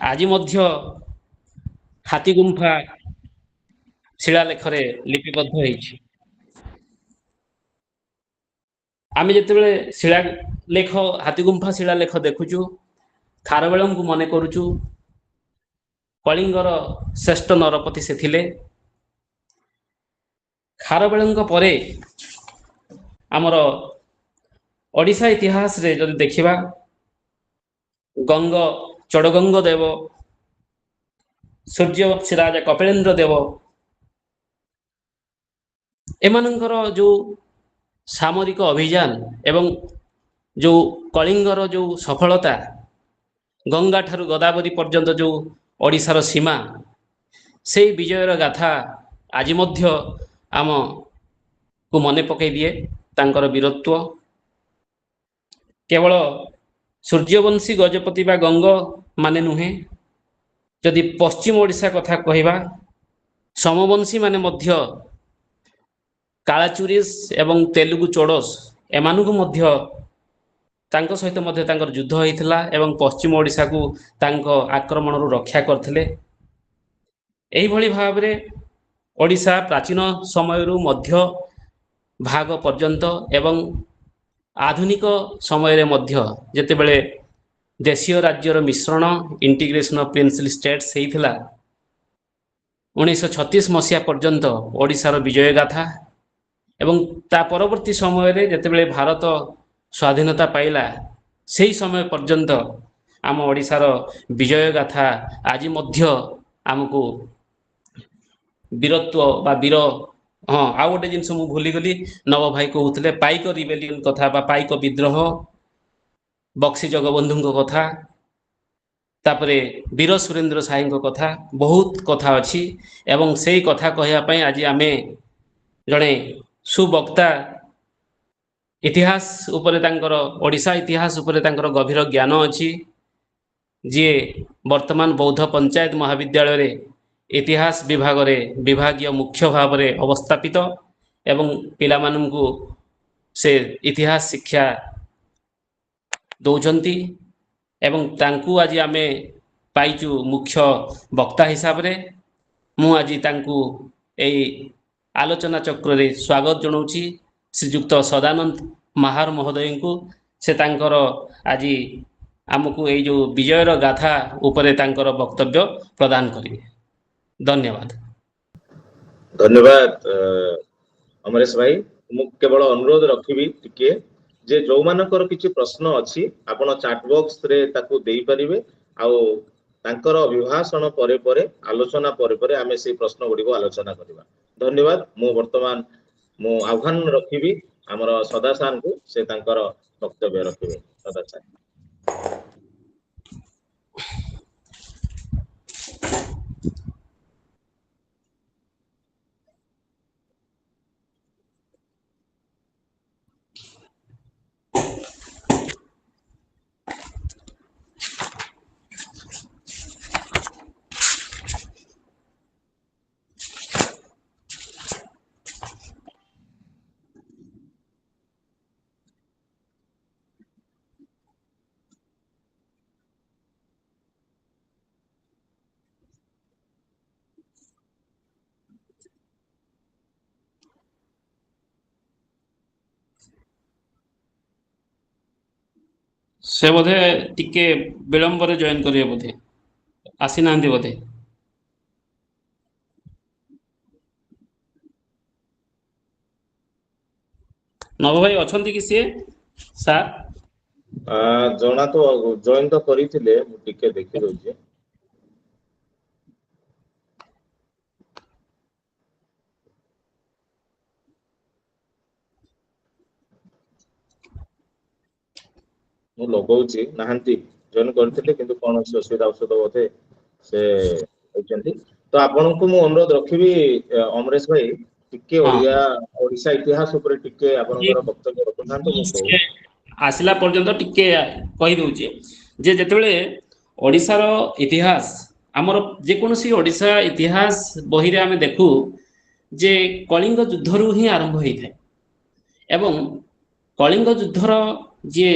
ଆଜି ମଧ୍ୟ ହାତୀଗୁମ୍ଫା ଶିଳାଲେଖରେ ଲିପିବଦ୍ଧ ହେଇଛି। ଆମେ ଯେତେବେଳେ ଶିଳାଲେଖ ହାତୀଗୁମ୍ଫା ଶିଳାଲେଖ ଦେଖୁଛୁ, ଖାରବେଳଙ୍କୁ ମନେ କରୁଛୁ। କଳିଙ୍ଗର ଶ୍ରେଷ୍ଠ ନରପତି ସେ ଥିଲେ। ଖାରବେଳଙ୍କ ପରେ ଆମର ଓଡ଼ିଶା ଇତିହାସରେ ଯଦି ଦେଖିବା, ଚୋଡ଼ଗଙ୍ଗ ଦେବ, ସୂର୍ଯ୍ୟବଂଶୀ ରାଜା କପିଳେନ୍ଦ୍ର ଦେବ, ଏମାନଙ୍କର ଯେଉଁ ସାମରିକ ଅଭିଯାନ ଏବଂ ଯେଉଁ କଳିଙ୍ଗର ଯେଉଁ ସଫଳତା, ଗଙ୍ଗା ଠାରୁ ଗୋଦାବରୀ ପର୍ଯ୍ୟନ୍ତ ଯେଉଁ ଓଡ଼ିଶାର ସୀମା, ସେଇ ବିଜୟର ଗାଥା ଆଜି ମଧ୍ୟ ଆମକୁ ମନେ ପକାଇ ଦିଏ ତାଙ୍କର ବୀରତ୍ୱ। କେବଳ ସୂର୍ଯ୍ୟବଂଶୀ ଗଜପତି ବା ଗଙ୍ଗ ମାନେ ନୁହେଁ, ଯଦି ପଶ୍ଚିମ ଓଡ଼ିଶା କଥା କହିବା, ସମବଂଶୀ ମାନେ ମଧ୍ୟ କାଳାଚୁରିସ୍ ଏବଂ ତେଲୁଗୁ ଚୋଡ଼ସ ଏମାନଙ୍କୁ ମଧ୍ୟ ତାଙ୍କ ସହିତ ମଧ୍ୟ ତାଙ୍କର ଯୁଦ୍ଧ ହୋଇଥିଲା ଏବଂ ପଶ୍ଚିମ ଓଡ଼ିଶାକୁ ତାଙ୍କ ଆକ୍ରମଣରୁ ରକ୍ଷା କରିଥିଲେ। ଏହିଭଳି ଭାବରେ ଓଡ଼ିଶା ପ୍ରାଚୀନ ସମୟରୁ ମଧ୍ୟ ଭାଗ ପର୍ଯ୍ୟନ୍ତ ଏବଂ ଆଧୁନିକ ସମୟରେ ମଧ୍ୟ ଯେତେବେଳେ ଦେଶୀୟ ରାଜ୍ୟର ମିଶ୍ରଣ ଇଣ୍ଟିଗ୍ରେସନ୍ ଅଫ୍ ପ୍ରିନ୍ସିଲ ଷ୍ଟେଟ୍ସ ହେଇଥିଲା, 1936 ମସିହା ପର୍ଯ୍ୟନ୍ତ ଓଡ଼ିଶାର ବିଜୟ ଗାଥା ଏବଂ ତା ପରବର୍ତ୍ତୀ ସମୟରେ ଯେତେବେଳେ ଭାରତ ସ୍ୱାଧୀନତା ପାଇଲା, ସେହି ସମୟ ପର୍ଯ୍ୟନ୍ତ ଆମ ଓଡ଼ିଶାର ବିଜୟ ଗାଥା ଆଜି ମଧ୍ୟ ଆମକୁ ବୀରତ୍ୱ ବା ବୀର, ହଁ ଆଉ ଗୋଟେ ଜିନିଷ ମୁଁ ଭୁଲିଗଲି, ନବ ଭାଇ କହୁଥିଲେ ପାଇକ ରିବେଲିୟନ କଥା ବା ପାଇକ ବିଦ୍ରୋହ, ବକ୍ସି ଜଗବନ୍ଧୁଙ୍କ କଥା, ତାପରେ ବୀର ସୁରେନ୍ଦ୍ର ସାଏଙ୍କ କଥା, ବହୁତ କଥା ଅଛି। ଏବଂ ସେଇ କଥା କହିବା ପାଇଁ ଆଜି ଆମେ ଜଣେ ସୁବକ୍ତା, ଇତିହାସ ଉପରେ ତାଙ୍କର, ଓଡ଼ିଶା ଇତିହାସ ଉପରେ ତାଙ୍କର ଗଭୀର ଜ୍ଞାନ ଅଛି, ଯିଏ ବର୍ତ୍ତମାନ ବୌଦ୍ଧ ପଞ୍ଚାୟତ ମହାବିଦ୍ୟାଳୟରେ ଇତିହାସ ବିଭାଗରେ ବିଭାଗୀୟ ମୁଖ୍ୟ ଭାବରେ ଅବସ୍ଥାପିତ ଏବଂ ପିଲାମାନଙ୍କୁ ସେ ଇତିହାସ ଶିକ୍ଷା ଦଉଛନ୍ତି ଏବଂ ତାଙ୍କୁ ଆଜି ଆମେ ପାଇଛୁ ମୁଖ୍ୟ ବକ୍ତା ହିସାବରେ। ମୁଁ ଆଜି ତାଙ୍କୁ ଏଇ ଆଲୋଚନା ଚକ୍ରରେ ସ୍ୱାଗତ ଜଣାଉଛି, ଶ୍ରୀଯୁକ୍ତ ସଦାନନ୍ଦ ମାହାର ମହୋଦୟଙ୍କୁ। ସେ ତାଙ୍କର ଆଜି ଆମକୁ ଏଇ ଯେଉଁ ବିଜୟର ଗାଥା ଉପରେ ତାଙ୍କର ବକ୍ତବ୍ୟ ପ୍ରଦାନ କରିବେ। ଧନ୍ୟବାଦ। ଧନ୍ୟବାଦ ଅମରେଶ ଭାଇ। ମୁଁ କେବଳ ଅନୁରୋଧ ରଖିବି ଟିକେ ଯେ ଯୋଉମାନଙ୍କର କିଛି ପ୍ରଶ୍ନ ଅଛି ଆପଣ ଚାଟ୍ ବକ୍ସରେ ତାକୁ ଦେଇପାରିବେ, ଆଉ ତାଙ୍କର ଅଭିଭାଷଣ ପରେ ପରେ ଆଲୋଚନା ପରେ ପରେ ଆମେ ସେଇ ପ୍ରଶ୍ନ ଗୁଡିକ ଆଲୋଚନା କରିବା। ଧନ୍ୟବାଦ। ମୁଁ ବର୍ତ୍ତମାନ ଆହ୍ୱାନ ରଖିବି ଆମର ସଦା ସାରଙ୍କୁ, ସେ ତାଙ୍କର ବକ୍ତବ୍ୟ ରଖିବେ। ସଦା ସାର। ସେ ବୋଧେ ଟିକେ ବିଳମ୍ବରେ ଜଏନ୍ କରିବେ, ବୋଧେ ଆସିନାହାନ୍ତି ବୋଧେ। ନବ ଭାଇ ଅଛନ୍ତି କି ସିଏ ସାର୍? ଜଣା ତ ଜଏନ୍ ତ କରିଥିଲେ, ମୁଁ ଟିକେ ଦେଖି ଦଉଛି। ମୁଁ ଲଗଉଛି, ନାହାନ୍ତି, ଜଏନ୍ କରିଥିଲେ କିନ୍ତୁ କୌଣସି ଅସୁବିଧା ଔଷଧ ବୋଧେ ସେ କହିଛନ୍ତି। ତ ଆପଣଙ୍କୁ ମୁଁ ଅନୁରୋଧ ରଖିବି ଅମରେଶ ଭାଇ, ଟିକେ ହଁ ଓଡ଼ିଶା ଇତିହାସ ଉପରେ ଟିକେ ଆପଣଙ୍କର ବକ୍ତବ୍ୟ ରଖୁଥାନ୍ତୁ। ମୁଁ ସିଏ କହୁଛି ଆସିଲା ପର୍ଯ୍ୟନ୍ତ ଟିକେ କହିଦଉଛି ଯେ ଯେତେବେଳେ ଓଡ଼ିଶାର ଇତିହାସ, ଆମର ଯେକୌଣସି ଓଡ଼ିଶା ଇତିହାସ ବହିରେ ଆମେ ଦେଖୁ ଯେ କଳିଙ୍ଗ ଯୁଦ୍ଧରୁ ହିଁ ଆରମ୍ଭ ହେଇଥାଏ ଏବଂ କଳିଙ୍ଗ ଯୁଦ୍ଧର ଯିଏ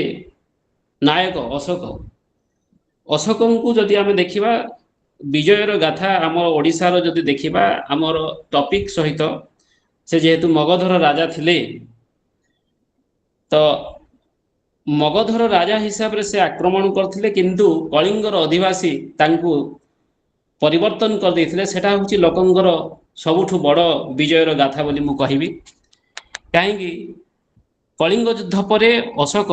ନାୟକ ଅଶୋକ, ଅଶୋକଙ୍କୁ ଯଦି ଆମେ ଦେଖିବା ବିଜୟର ଗାଥା ଆମର ଓଡ଼ିଶାର ଯଦି ଦେଖିବା ଆମର ଟପିକ୍ ସହିତ ସେ ଯେହେତୁ ମଗଧର ରାଜା ଥିଲେ ତ ମଗଧର ରାଜା ହିସାବରେ ସେ ଆକ୍ରମଣ କରିଥିଲେ କିନ୍ତୁ କଳିଙ୍ଗର ଅଧିବାସୀ ତାଙ୍କୁ ପରିବର୍ତ୍ତନ କରିଦେଇଥିଲେ। ସେଟା ହେଉଛି ଲୋକଙ୍କର ସବୁଠୁ ବଡ଼ ବିଜୟର ଗାଥା ବୋଲି ମୁଁ କହିବି। କାହିଁକି କଳିଙ୍ଗ ଯୁଦ୍ଧ ପରେ ଅଶୋକ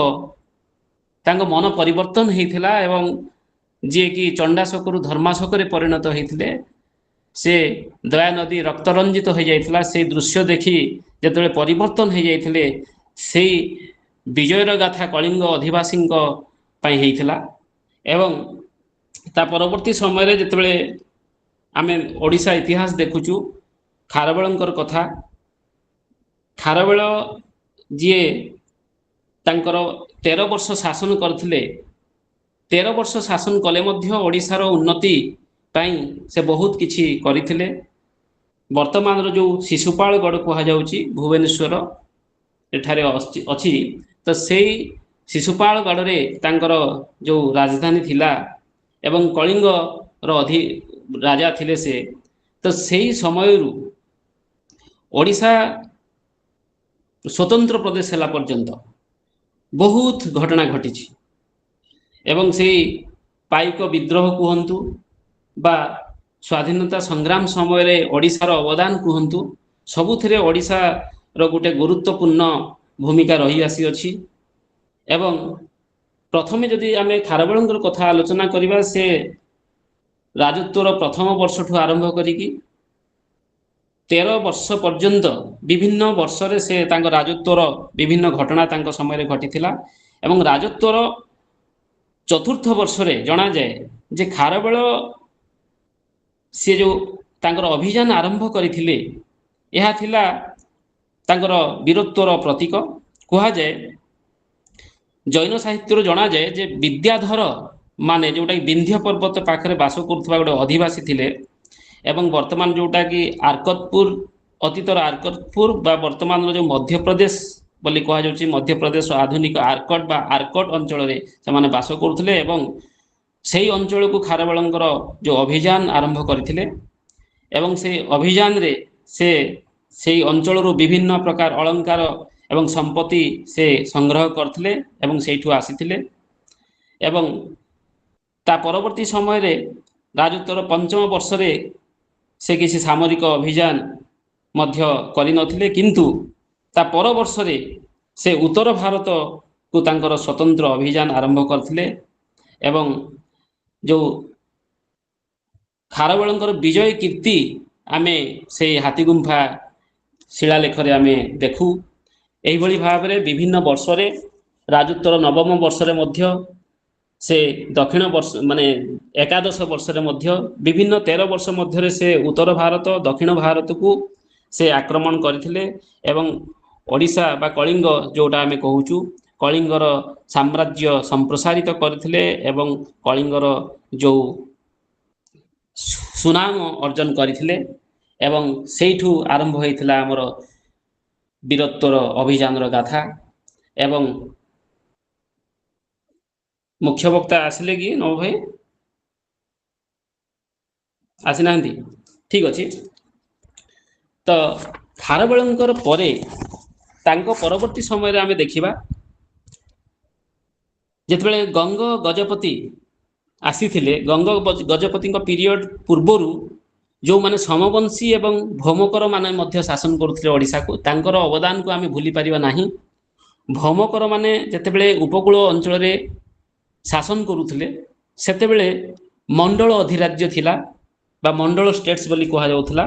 ତାଙ୍କ ମନ ପରିବର୍ତ୍ତନ ହେଇଥିଲା ଏବଂ ଯିଏକି ଚଣ୍ଡାଶୋକରୁ ଧର୍ମାଶୋକରେ ପରିଣତ ହେଇଥିଲେ ସେ ଦୟାନଦୀ ରକ୍ତରଞ୍ଜିତ ହୋଇଯାଇଥିଲା। ସେଇ ଦୃଶ୍ୟ ଦେଖି ଯେତେବେଳେ ପରିବର୍ତ୍ତନ ହେଇଯାଇଥିଲେ ସେଇ ବିଜୟର ଗାଥା କଳିଙ୍ଗ ଅଧିବାସୀଙ୍କ ପାଇଁ ହେଇଥିଲା। ଏବଂ ତା ପରବର୍ତ୍ତୀ ସମୟରେ ଯେତେବେଳେ ଆମେ ଓଡ଼ିଶା ଇତିହାସ ଦେଖୁଛୁ ଖାରବେଳଙ୍କର କଥା, ଖାରବେଳ ଯିଏ ତାଙ୍କର 13 ବର୍ଷ ଶାସନ କରିଥିଲେ, 13 ବର୍ଷ ଶାସନ କଲେ ମଧ୍ୟ ଓଡ଼ିଶାର ଉନ୍ନତି ପାଇଁ ସେ ବହୁତ କିଛି କରିଥିଲେ। ବର୍ତ୍ତମାନର ଯେଉଁ ଶିଶୁପାଳଗଡ଼ କୁହାଯାଉଛି ଭୁବନେଶ୍ୱର ଏଠାରେ ଅଛି, ତ ସେଇ ଶିଶୁପାଳଗଡ଼ରେ ତାଙ୍କର ଯେଉଁ ରାଜଧାନୀ ଥିଲା ଏବଂ କଳିଙ୍ଗର ରାଜା ଥିଲେ ସେ, ତ ସେଇ ସମୟରୁ ଓଡ଼ିଶା ସ୍ୱତନ୍ତ୍ର ପ୍ରଦେଶ ହେଲା ପର୍ଯ୍ୟନ୍ତ ବହୁତ ଘଟଣା ଘଟିଛି। ଏବଂ ସେଇ ପାଇକ ବିଦ୍ରୋହ କୁହନ୍ତୁ ବା ସ୍ୱାଧୀନତା ସଂଗ୍ରାମ ସମୟରେ ଓଡ଼ିଶାର ଅବଦାନ କୁହନ୍ତୁ, ସବୁଥିରେ ଓଡ଼ିଶାର ଗୋଟେ ଗୁରୁତ୍ୱପୂର୍ଣ୍ଣ ଭୂମିକା ରହିଆସିଅଛି। ଏବଂ ପ୍ରଥମେ ଯଦି ଆମେ ଖାରବେଳଙ୍କର କଥା ଆଲୋଚନା କରିବା, ସେ ରାଜତ୍ୱର ପ୍ରଥମ ବର୍ଷଠୁ ଆରମ୍ଭ କରିକି 13 ବର୍ଷ ପର୍ଯ୍ୟନ୍ତ ବିଭିନ୍ନ ବର୍ଷରେ ସେ ତାଙ୍କ ରାଜତ୍ୱର ବିଭିନ୍ନ ଘଟଣା ତାଙ୍କ ସମୟରେ ଘଟିଥିଲା। ଏବଂ ରାଜତ୍ୱର ଚତୁର୍ଥ ବର୍ଷରେ ଜଣାଯାଏ ଯେ ଖାରବେଳ ସେ ଯେଉଁ ତାଙ୍କର ଅଭିଯାନ ଆରମ୍ଭ କରିଥିଲେ ଏହା ଥିଲା ତାଙ୍କର ବୀରତ୍ୱର ପ୍ରତୀକ। କୁହାଯାଏ ଜୈନ ସାହିତ୍ୟରୁ ଜଣାଯାଏ ଯେ ବିଦ୍ୟାଧର ମାନେ ଯେଉଁଟାକି ବିନ୍ଧ୍ୟ ପର୍ବତ ପାଖରେ ବାସ କରୁଥିବା ଗୋଟେ ଅଧିବାସୀ ଥିଲେ ଏବଂ ବର୍ତ୍ତମାନ ଯେଉଁଟାକି ଆର୍କତପୁର ଅତୀତର ଆର୍କତପୁର ବା ବର୍ତ୍ତମାନର ଯେଉଁ ମଧ୍ୟପ୍ରଦେଶ ବୋଲି କୁହାଯାଉଛି, ମଧ୍ୟପ୍ରଦେଶର ଆଧୁନିକ ଆର୍କଟ ବା ଆର୍କଟ ଅଞ୍ଚଳରେ ସେମାନେ ବାସ କରୁଥିଲେ ଏବଂ ସେହି ଅଞ୍ଚଳକୁ ଖାରବେଳଙ୍କର ଯେଉଁ ଅଭିଯାନ ଆରମ୍ଭ କରିଥିଲେ ଏବଂ ସେହି ଅଭିଯାନରେ ସେ ସେହି ଅଞ୍ଚଳରୁ ବିଭିନ୍ନ ପ୍ରକାର ଅଳଙ୍କାର ଏବଂ ସମ୍ପତ୍ତି ସେ ସଂଗ୍ରହ କରିଥିଲେ ଏବଂ ସେଇଠୁ ଆସିଥିଲେ। ଏବଂ ତା ପରବର୍ତ୍ତୀ ସମୟରେ ରାଜତ୍ୱର ପଞ୍ଚମ ବର୍ଷରେ ସେ କିଛି ସାମରିକ ଅଭିଯାନ ମଧ୍ୟ କରିନଥିଲେ, କିନ୍ତୁ ତା ପର ବର୍ଷରେ ସେ ଉତ୍ତର ଭାରତକୁ ତାଙ୍କର ସ୍ୱତନ୍ତ୍ର ଅଭିଯାନ ଆରମ୍ଭ କରିଥିଲେ। ଏବଂ ଯେଉଁ ଖାରବେଳଙ୍କର ବିଜୟ କୀର୍ତ୍ତି ଆମେ ସେଇ ହାତୀଗୁମ୍ଫା ଶିଳାଲେଖରେ ଆମେ ଦେଖୁ। ଏହିଭଳି ଭାବରେ ବିଭିନ୍ନ ବର୍ଷରେ ରାଜତ୍ୱର ନବମ ବର୍ଷରେ ମଧ୍ୟ ସେ ଦକ୍ଷିଣ ବର୍ଷ ମାନେ ଏକାଦଶ ବର୍ଷରେ ମଧ୍ୟ ବିଭିନ୍ନ 13 ବର୍ଷ ମଧ୍ୟରେ ସେ ଉତ୍ତର ଭାରତ ଦକ୍ଷିଣ ଭାରତକୁ ସେ ଆକ୍ରମଣ କରିଥିଲେ ଏବଂ ଓଡ଼ିଶା ବା କଳିଙ୍ଗ ଯେଉଁଟା ଆମେ କହୁଛୁ କଳିଙ୍ଗର ସାମ୍ରାଜ୍ୟ ସମ୍ପ୍ରସାରିତ କରିଥିଲେ ଏବଂ କଳିଙ୍ଗର ଯେଉଁ ସୁନାମ ଅର୍ଜନ କରିଥିଲେ ଏବଂ ସେଇଠୁ ଆରମ୍ଭ ହୋଇଥିଲା ଆମର ବୀରତ୍ୱର ଅଭିଯାନର ଗାଥା। ଏବଂ ମୁଖ୍ୟ ବକ୍ତା ଆସିଲେ କି ନବ ଭାଇ? ଆସିନାହାନ୍ତି? ଠିକ ଅଛି। ତ ଖାରବେଳଙ୍କର ପରେ ତାଙ୍କ ପରବର୍ତ୍ତୀ ସମୟରେ ଆମେ ଦେଖିବା ଯେତେବେଳେ ଗଙ୍ଗ ଗଜପତି ଆସିଥିଲେ, ଗଙ୍ଗ ଗଜପତିଙ୍କ ପିରିୟଡ଼ ପୂର୍ବରୁ ଯେଉଁମାନେ ସମବଂଶୀ ଏବଂ ଭୌମକର ମାନେ ମଧ୍ୟ ଶାସନ କରୁଥିଲେ ଓଡ଼ିଶାକୁ, ତାଙ୍କର ଅବଦାନକୁ ଆମେ ଭୁଲି ପାରିବା ନାହିଁ। ଭୌମକର ମାନେ ଯେତେବେଳେ ଉପକୂଳ ଅଞ୍ଚଳରେ ଶାସନ କରୁଥିଲେ ସେତେବେଳେ ମଣ୍ଡଳ ଅଧିରାଜ୍ୟ ଥିଲା ବା ମଣ୍ଡଳ ଷ୍ଟେଟ୍ସ ବୋଲି କୁହାଯାଉଥିଲା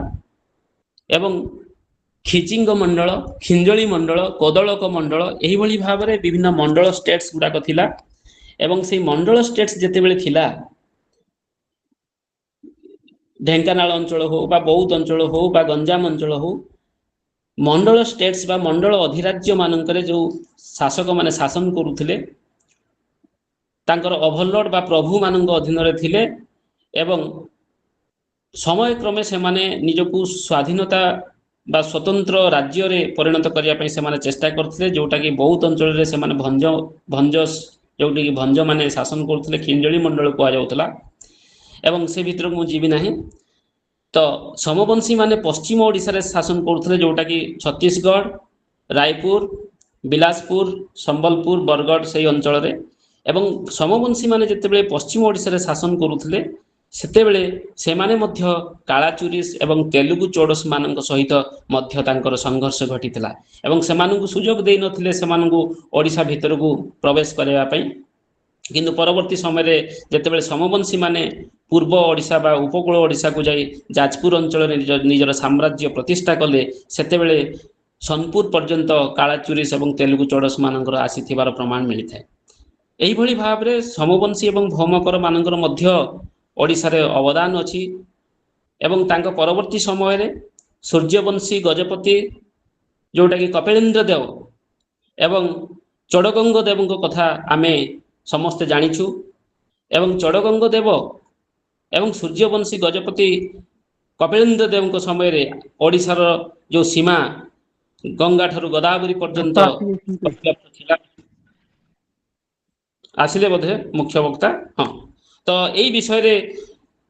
ଏବଂ ଖିଚିଙ୍ଗ ମଣ୍ଡଳ, ଖିଞ୍ଜଳି ମଣ୍ଡଳ, କୋଦଳକ ମଣ୍ଡଳ ଏହିଭଳି ଭାବରେ ବିଭିନ୍ନ ମଣ୍ଡଳ ଷ୍ଟେଟ୍ସ ଗୁଡ଼ାକ ଥିଲା। ଏବଂ ସେଇ ମଣ୍ଡଳ ଷ୍ଟେଟ୍ସ ଯେତେବେଳେ ଥିଲା, ଢେଙ୍କାନାଳ ଅଞ୍ଚଳ ହଉ ବା ବୌଦ୍ଧ ଅଞ୍ଚଳ ହଉ ବା ଗଞ୍ଜାମ ଅଞ୍ଚଳ ହଉ, ମଣ୍ଡଳ ଷ୍ଟେଟ୍ସ ବା ମଣ୍ଡଳ ଅଧିରାଜ୍ୟ ମାନଙ୍କରେ ଯେଉଁ ଶାସକମାନେ ଶାସନ କରୁଥିଲେ ତାଙ୍କର ଓଭରଲୋଡ ବା ପ୍ରଭୁମାନଙ୍କ ଅଧୀନରେ ଥିଲେ ଏବଂ ସମୟକ୍ରମେ ସେମାନେ ନିଜକୁ ସ୍ୱାଧୀନତା ବା ସ୍ୱତନ୍ତ୍ର ରାଜ୍ୟରେ ପରିଣତ କରିବା ପାଇଁ ସେମାନେ ଚେଷ୍ଟା କରିଥିଲେ, ଯେଉଁଟାକି ବୌଦ୍ଧ ଅଞ୍ଚଳରେ ସେମାନେ ଭଞ୍ଜ ଯେଉଁଠିକି ଭଞ୍ଜମାନେ ଶାସନ କରୁଥିଲେ, ଖିଞ୍ଜଳି ମଣ୍ଡଳ କୁହାଯାଉଥିଲା। ଏବଂ ସେ ଭିତରକୁ ମୁଁ ଯିବି ନାହିଁ। ତ ସମବଂଶୀ ମାନେ ପଶ୍ଚିମ ଓଡ଼ିଶାରେ ଶାସନ କରୁଥିଲେ, ଯେଉଁଟାକି ଛତିଶଗଡ଼, ରାୟପୁର, ବିଳାସପୁର, ସମ୍ବଲପୁର, ବରଗଡ଼ ସେହି ଅଞ୍ଚଳରେ। ଏବଂ ସମବଂଶୀ ମାନେ ଯେତେବେଳେ ପଶ୍ଚିମ ଓଡ଼ିଶାରେ ଶାସନ କରୁଥିଲେ, ସେତେବେଳେ ସେମାନେ ମଧ୍ୟ କାଳାଚୁରିଶ ଏବଂ ତେଲୁଗୁ ଚୋଡ଼ସ ମାନଙ୍କ ସହିତ ମଧ୍ୟ ତାଙ୍କର ସଂଘର୍ଷ ଘଟିଥିଲା ଏବଂ ସେମାନଙ୍କୁ ସୁଯୋଗ ଦେଇନଥିଲେ ସେମାନଙ୍କୁ ଓଡ଼ିଶା ଭିତରକୁ ପ୍ରବେଶ କରିବା ପାଇଁ। କିନ୍ତୁ ପରବର୍ତ୍ତୀ ସମୟରେ ଯେତେବେଳେ ସମବଂଶୀ ମାନେ ପୂର୍ବ ଓଡ଼ିଶା ବା ଉପକୂଳ ଓଡ଼ିଶାକୁ ଯାଇ ଯାଜପୁର ଅଞ୍ଚଳରେ ନିଜର ସାମ୍ରାଜ୍ୟ ପ୍ରତିଷ୍ଠା କଲେ, ସେତେବେଳେ ସୋନପୁର ପର୍ଯ୍ୟନ୍ତ କାଳାଚୁରିଶ ଏବଂ ତେଲୁଗୁ ଚୋଡ଼ସ ମାନଙ୍କର ଆସିଥିବାର ପ୍ରମାଣ ମିଳିଥାଏ। ଏହିଭଳି ଭାବରେ ସମବଂଶୀ ଏବଂ ଭୌମକର ମାନଙ୍କର ମଧ୍ୟ ଓଡ଼ିଶାରେ ଅବଦାନ ଅଛି। ଏବଂ ତାଙ୍କ ପରବର୍ତ୍ତୀ ସମୟରେ ସୂର୍ଯ୍ୟବଂଶୀ ଗଜପତି, ଯେଉଁଟାକି କପିଳେନ୍ଦ୍ର ଦେବ ଏବଂ ଚୋଡ଼ଗଙ୍ଗ ଦେବଙ୍କ କଥା ଆମେ ସମସ୍ତେ ଜାଣିଛୁ। ଏବଂ ଚୋଡ଼ଗଙ୍ଗ ଦେବ ଏବଂ ସୂର୍ଯ୍ୟବଂଶୀ ଗଜପତି କପିଳେନ୍ଦ୍ର ଦେବଙ୍କ ସମୟରେ ଓଡ଼ିଶାର ଯେଉଁ ସୀମା ଗଙ୍ଗା ଠାରୁ ଗୋଦାବରୀ ପର୍ଯ୍ୟନ୍ତ ଥିଲା। ଆସିଲେ ବୋଧେ ମୁଖ୍ୟ ବକ୍ତା? ହଁ, ତ ଏଇ ବିଷୟରେ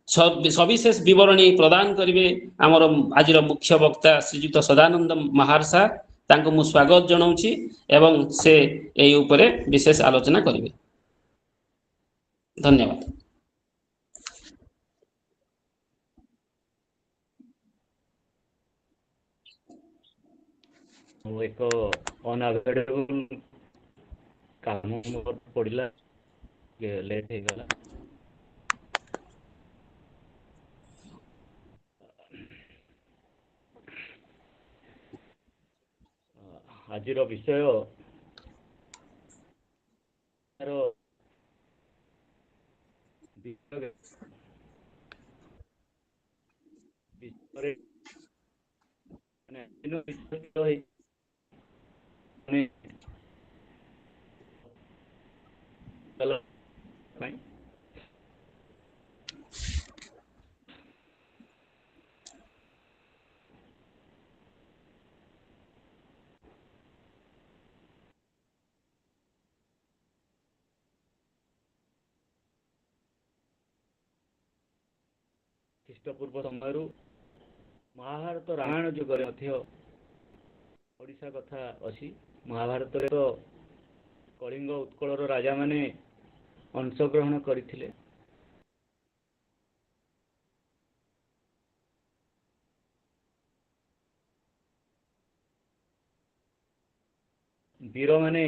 ସବିଶେଷ ବିବରଣୀ ପ୍ରଦାନ କରିବେ ଆମର ଆଜିର ମୁଖ୍ୟ ବକ୍ତା ଶ୍ରୀଯୁକ୍ତ ସଦାନନ୍ଦ ମାହାର ସାର୍। ତାଙ୍କୁ ମୁଁ ସ୍ୱାଗତ ଜଣାଉଛି ଏବଂ ସେ ଏହି ଉପରେ ବିଶେଷ ଆଲୋଚନା କରିବେ। ଧନ୍ୟବାଦ। ମୁଁ ଏକ ଅନଆଭେଲେବୁଲ କାମ ମୋର ପଡ଼ିଲା, ଲେଟ୍ ହେଇଗଲା। ଆଜିର ବିଷୟ ବିଷୟରେ ପାଇଁ ଖ୍ରୀଷ୍ଟପୂର୍ବ ସମୟରୁ ମହାଭାରତ ରାମାୟଣ ଯୁଗରେ ମଧ୍ୟ ଓଡ଼ିଶା କଥା ଅଛି। ମହାଭାରତରେ ତ କଳିଙ୍ଗ ଉତ୍କଳର ରାଜାମାନେ ଅଂଶଗ୍ରହଣ କରିଥିଲେ। ବୀରମାନେ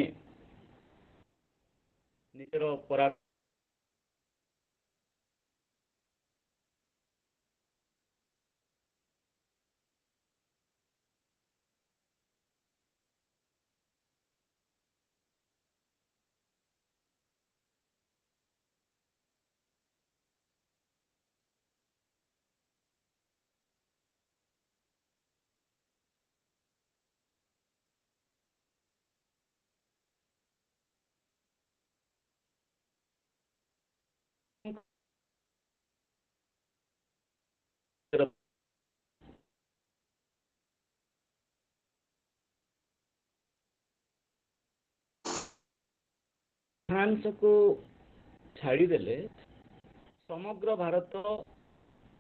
ନିଜର ଫ୍ରାନ୍ସକୁ ଛାଡ଼ିଦେଲେ ସମଗ୍ର ଭାରତ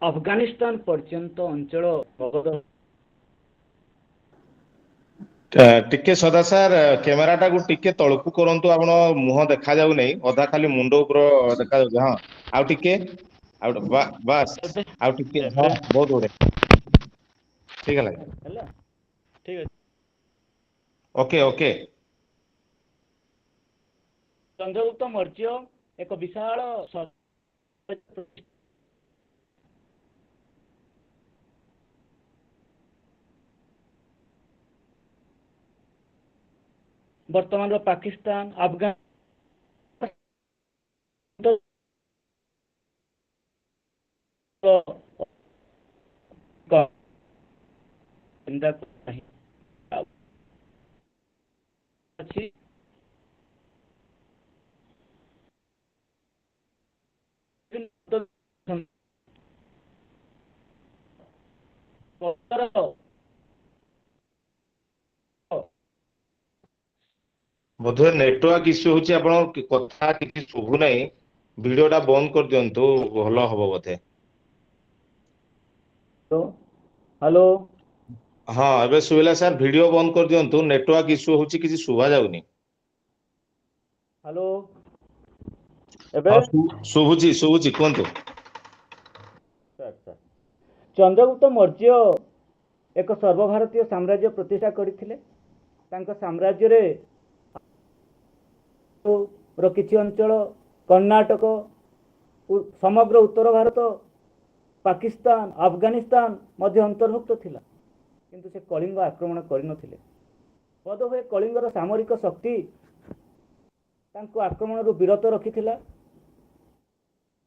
ଆଫଗାନିସ୍ତାନ ପର୍ଯ୍ୟନ୍ତ ଅଞ୍ଚଳ ଟିକେ ସଦା ସାର୍ କ୍ୟାମେରାଟାକୁ ଟିକେ ତଳକୁ କରନ୍ତୁ, ଆପଣ ମୁହଁ ଦେଖାଯାଉ ନାହିଁ, ଅଧା ଖାଲି ମୁଣ୍ଡ ଉପର ଦେଖାଯାଉଛି। ହଁ, ଆଉ ଟିକେ, ଆଉ ବାସ୍, ଆଉ ଟିକେ, ହଁ, ବହୁତ ବଢିଆ, ଠିକ ହେଲା, ହେଲା। ଠିକ ଅଛି। Okay okay. ଚନ୍ଦ୍ରଗୁପ୍ତ ମୌର୍ଯ୍ୟ ଏକ ବିଶାଳ ବର୍ତ୍ତମାନର ପାକିସ୍ତାନ, ଆଫଗାନ ଅଛି। ବୋଧେ ନେଟୱାର୍କ ଇସ୍ୟୁ ହଉଛି, ଆପଣ କଥା କିଛି ଶୁଭୁ ନାହିଁ, ଭିଡିଓଟା ବନ୍ଦ କରିଦିଅନ୍ତୁ, ଭଲ ହବ ବୋଧେ। Hello hello. ହଁ ଏବେ ଶୁଭିଲା ସାର୍, ଭିଡିଓ ବନ୍ଦ କରିଦିଅନ୍ତୁ, ନେଟୱାର୍କ ଇସ୍ୟୁ ହଉଛି, କିଛି ଶୁଭା ଯାଉନି। ହ୍ୟାଲୋ ଏବେ ହଁ ଶୁଭୁଛି ଶୁଭୁଛି, କୁହନ୍ତୁ। ଆଚ୍ଛା। ଚନ୍ଦ୍ରଗୁପ୍ତ ମୌର୍ଯ୍ୟ ଏକ ସର୍ବଭାରତୀୟ ସାମ୍ରାଜ୍ୟ ପ୍ରତିଷ୍ଠା କରିଥିଲେ। ତାଙ୍କ ସାମ୍ରାଜ୍ୟରେ ର କିଛି ଅଞ୍ଚଳ, କର୍ଣ୍ଣାଟକ, ସମଗ୍ର ଉତ୍ତର ଭାରତ, ପାକିସ୍ତାନ, ଆଫଗାନିସ୍ତାନ ମଧ୍ୟ ଅନ୍ତର୍ଭୁକ୍ତ ଥିଲା। କିନ୍ତୁ ସେ କଳିଙ୍ଗ ଆକ୍ରମଣ କରିନଥିଲେ। ବୋଧହୁଏ କଳିଙ୍ଗର ସାମରିକ ଶକ୍ତି ତାଙ୍କୁ ଆକ୍ରମଣରୁ ବିରତ ରଖିଥିଲା।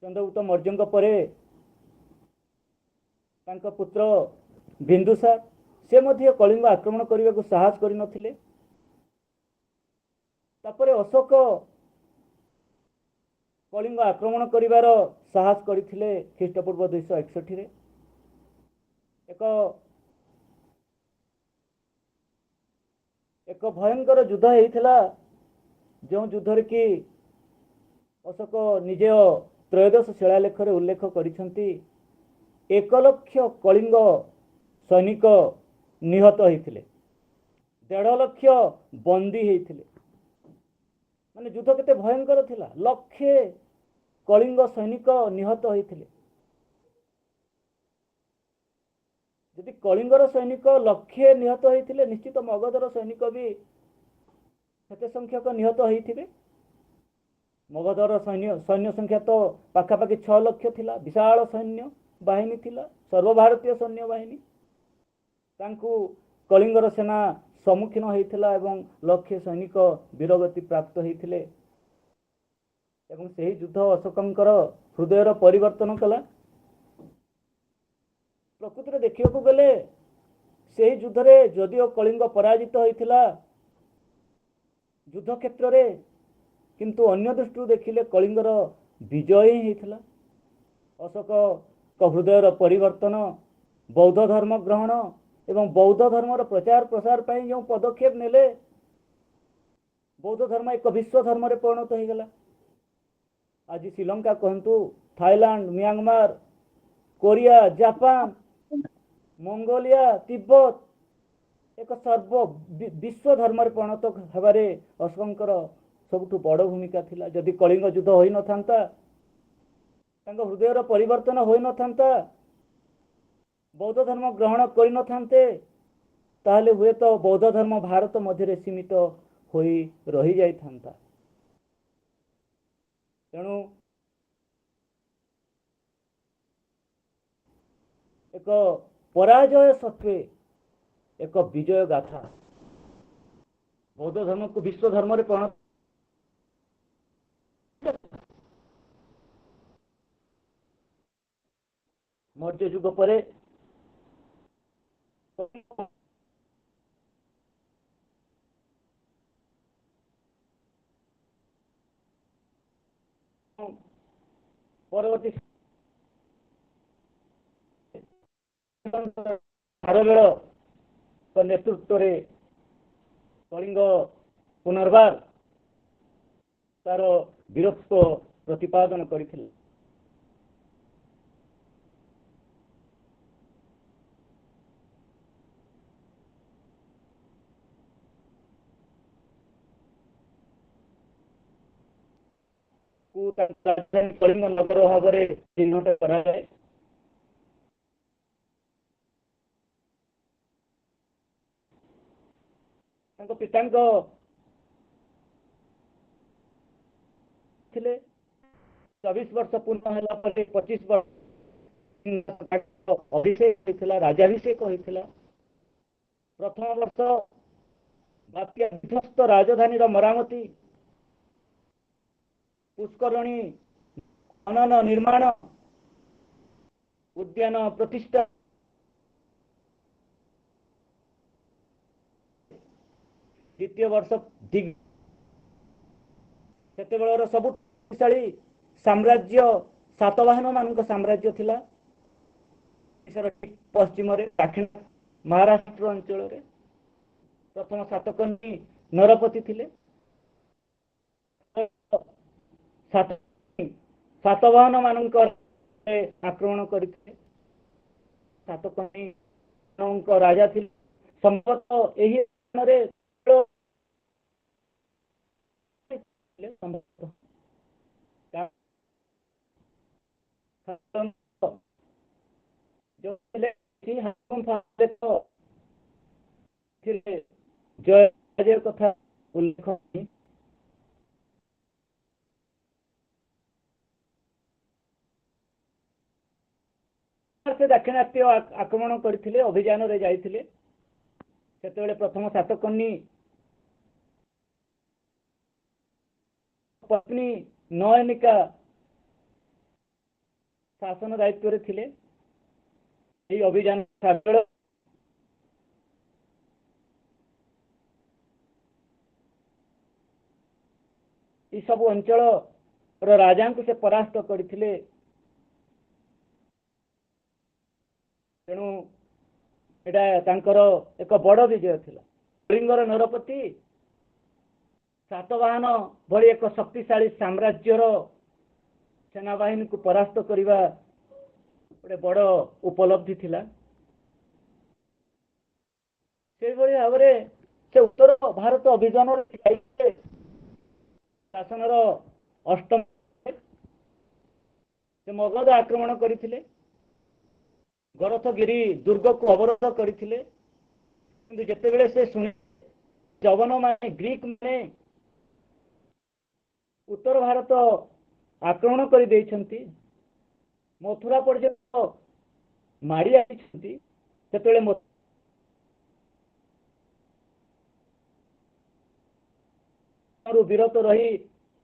ଚନ୍ଦ୍ରଗୁପ୍ତ ମୌର୍ଯ୍ୟଙ୍କ ପରେ ତାଙ୍କ ପୁତ୍ର ବିନ୍ଦୁସାର, ସେ ମଧ୍ୟ କଳିଙ୍ଗ ଆକ୍ରମଣ କରିବାକୁ ସାହସ କରିନଥିଲେ। ତାପରେ ଅଶୋକ କଳିଙ୍ଗ ଆକ୍ରମଣ କରିବାର ସାହସ କରିଥିଲେ ଖ୍ରୀଷ୍ଟପୂର୍ବ 261ରେ। ଏକ ଭୟଙ୍କର ଯୁଦ୍ଧ ହେଇଥିଲା, ଯେଉଁ ଯୁଦ୍ଧରେ କି ଅଶୋକ ନିଜ ତ୍ରୟୋଦଶ ଶିଳାଲେଖରେ ଉଲ୍ଲେଖ କରିଛନ୍ତି 1,00,000 କଳିଙ୍ଗ ସୈନିକ ନିହତ ହୋଇଥିଲେ, 1,50,000 ବନ୍ଦୀ ହେଇଥିଲେ। ମାନେ ଯୁଦ୍ଧ କେତେ ଭୟଙ୍କର ଥିଲା, 1,00,000 କଳିଙ୍ଗ ସୈନିକ ନିହତ ହୋଇଥିଲେ। ଯଦି କଳିଙ୍ଗର ସୈନିକ 1,00,000 ନିହତ ହୋଇଥିଲେ, ନିଶ୍ଚିତ ମଗଧର ସୈନିକ ବି ସେତେ ସଂଖ୍ୟକ ନିହତ ହୋଇଥିବେ। ମଗଧର ସୈନ୍ୟ ସଂଖ୍ୟା ତ ପାଖାପାଖି 6,00,000 ଥିଲା, ବିଶାଳ ସୈନ୍ୟ ବାହିନୀ ଥିଲା, ସର୍ବଭାରତୀୟ ସୈନ୍ୟ ବାହିନୀ। ତାଙ୍କୁ କଳିଙ୍ଗର ସେନା ସମ୍ମୁଖୀନ ହୋଇଥିଲା ଏବଂ 1,00,000 ସୈନିକ ବୀରଗତି ପ୍ରାପ୍ତ ହୋଇଥିଲେ। ଏବଂ ସେହି ଯୁଦ୍ଧ ଅଶୋକଙ୍କର ହୃଦୟର ପରିବର୍ତ୍ତନ କଲା। ପ୍ରକୃତିରେ ଦେଖିବାକୁ ଗଲେ ସେହି ଯୁଦ୍ଧରେ ଯଦିଓ କଳିଙ୍ଗ ପରାଜିତ ହୋଇଥିଲା ଯୁଦ୍ଧ କ୍ଷେତ୍ରରେ, କିନ୍ତୁ ଅନ୍ୟ ଦୃଷ୍ଟିରୁ ଦେଖିଲେ କଳିଙ୍ଗର ବିଜୟ ହିଁ ହେଇଥିଲା। ଅଶୋକଙ୍କ ହୃଦୟର ପରିବର୍ତ୍ତନ, ବୌଦ୍ଧ ଧର୍ମ ଗ୍ରହଣ ଏବଂ ବୌଦ୍ଧ ଧର୍ମର ପ୍ରଚାର ପ୍ରସାର ପାଇଁ ଯେଉଁ ପଦକ୍ଷେପ ନେଲେ, ବୌଦ୍ଧ ଧର୍ମ ଏକ ବିଶ୍ୱ ଧର୍ମରେ ପରିଣତ ହୋଇଗଲା। ଆଜି ଶ୍ରୀଲଙ୍କା କୁହନ୍ତୁ, Thailand, Myanmar, Korea, Japan, Mongolia, Tibet ଏକ ବିଶ୍ୱ ଧର୍ମରେ ପରିଣତ ହେବାରେ ଅଶୋକଙ୍କର ସବୁଠୁ ବଡ଼ ଭୂମିକା ଥିଲା। ଯଦି କଳିଙ୍ଗ ଯୁଦ୍ଧ ହୋଇନଥାନ୍ତା, ତାଙ୍କ ହୃଦୟର ପରିବର୍ତ୍ତନ ହୋଇନଥାନ୍ତା, ବୌଦ୍ଧ ଧର୍ମ ଗ୍ରହଣ କରିନଥାନ୍ତେ, ତାହେଲେ ହୁଏତ ବୌଦ୍ଧ ଧର୍ମ ଭାରତ ମଧ୍ୟରେ ସୀମିତ ହୋଇ ରହିଯାଇଥାନ୍ତା। ତେଣୁ ଏକ ପରାଜୟ ସତ୍ତ୍ୱେ ଏକ ବିଜୟ ଗାଥା, ବୌଦ୍ଧ ଧର୍ମକୁ ବିଶ୍ୱ ଧର୍ମରେ ପରିଣତ ମୌର୍ଯ୍ୟ ଯୁଗ ପରେ ପରବର୍ତ୍ତୀ ଖାରବେଳଙ୍କ ନେତୃତ୍ୱରେ କଳିଙ୍ଗ ପୁନର୍ବାର ତାର ବୀରତ୍ୱ ପ୍ରତିପାଦନ କରିଥିଲେ। କଳିଙ୍ଗ ନଗର ଭାବରେ ଚିହ୍ନଟ କରାଯାଏ। ତାଙ୍କ ପିତାଙ୍କ ଥିଲେ 24 ବର୍ଷ ପୂର୍ଣ୍ଣ ହେଲା ପରେ 25 ବର୍ଷ ଅଭିଷେକ ହୋଇଥିଲା, ରାଜାଭିଷେକ ହୋଇଥିଲା। ପ୍ରଥମ ବର୍ଷ ବାତ୍ୟା ବିଧ୍ୱସ୍ତ ରାଜଧାନୀର ମରାମତି, ପୁଷ୍କରଣୀ ଖନନ ନିର୍ମାଣ, ଉଦ୍ୟାନ ପ୍ରତିଷ୍ଠା, ଦ୍ୱିତୀୟ ବର୍ଷ ସେତେବେଳର ସବୁ ଶକ୍ତିଶାଳୀ ସାମ୍ରାଜ୍ୟ ସାତବାହନ ମାନଙ୍କ ସାମ୍ରାଜ୍ୟ ଥିଲା। ପଶ୍ଚିମରେ ଦାକ୍ଷିଣ ମହାରାଷ୍ଟ୍ର ଅଞ୍ଚଳରେ ପ୍ରଥମ ସାତକର୍ଣ୍ଣୀ ନରପତି ଥିଲେ। ସାତବାହନ ମାନଙ୍କ ଆକ୍ରମଣ କରିଥିଲେ। ସାତକର୍ଣ୍ଣୀଙ୍କ ରାଜା ଥିଲେ। ସମ୍ଭବତଃ ଏହି ସ୍ଥାନରେ ଜୟ କଥା ଉଲ୍ଲେଖ ନାହିଁ। ସେ ଦାକ୍ଷିଣାତ୍ୟ ଆକ୍ରମଣ କରିଥିଲେ, ଅଭିଯାନରେ ଯାଇଥିଲେ। ସେତେବେଳେ ପ୍ରଥମ ସାତକର୍ଣ୍ଣୀ ପତ୍ନୀ ନୟନିକା ଶାସନ ଦାୟିତ୍ୱରେ ଥିଲେ। ଏହି ଅଭିଯାନ এই ସବୁ ଅଞ୍ଚଳର ରାଜାଙ୍କୁ ସେ ପରାସ୍ତ କରିଥିଲେ। ତେଣୁ ଏଇଟା ତାଙ୍କର ଏକ ବଡ଼ ବିଜୟ ଥିଲା। କଳିଙ୍ଗର ନରପତି ସାତବାହନ ଭଳି ଏକ ଶକ୍ତିଶାଳୀ ସାମ୍ରାଜ୍ୟର ସେନାବାହିନୀକୁ ପରାସ୍ତ କରିବା ଗୋଟେ ବଡ଼ ଉପଲବ୍ଧି ଥିଲା। ସେଇଭଳି ଭାବରେ ସେ ଉତ୍ତର ଭାରତ ଅଭିଯାନରେ ଯାଇଥିଲେ। ଶାସନର ଅଷ୍ଟମ ସେ ମଗଧ ଆକ୍ରମଣ କରିଥିଲେ। ଗରଥଗିରି ଦୁର୍ଗକୁ ଅବରୋଧ କରିଥିଲେ। କିନ୍ତୁ ଯେତେବେଳେ ସେ ଶୁଣି ଯବନମାନେ ଗ୍ରୀକ ମାନେ ଉତ୍ତର ଭାରତ ଆକ୍ରମଣ କରିଦେଇଛନ୍ତି, ମଥୁରା ପର୍ଯ୍ୟନ୍ତ ମାଡ଼ି ଆସିଛନ୍ତି, ସେତେବେଳେ ବିରତ ରହି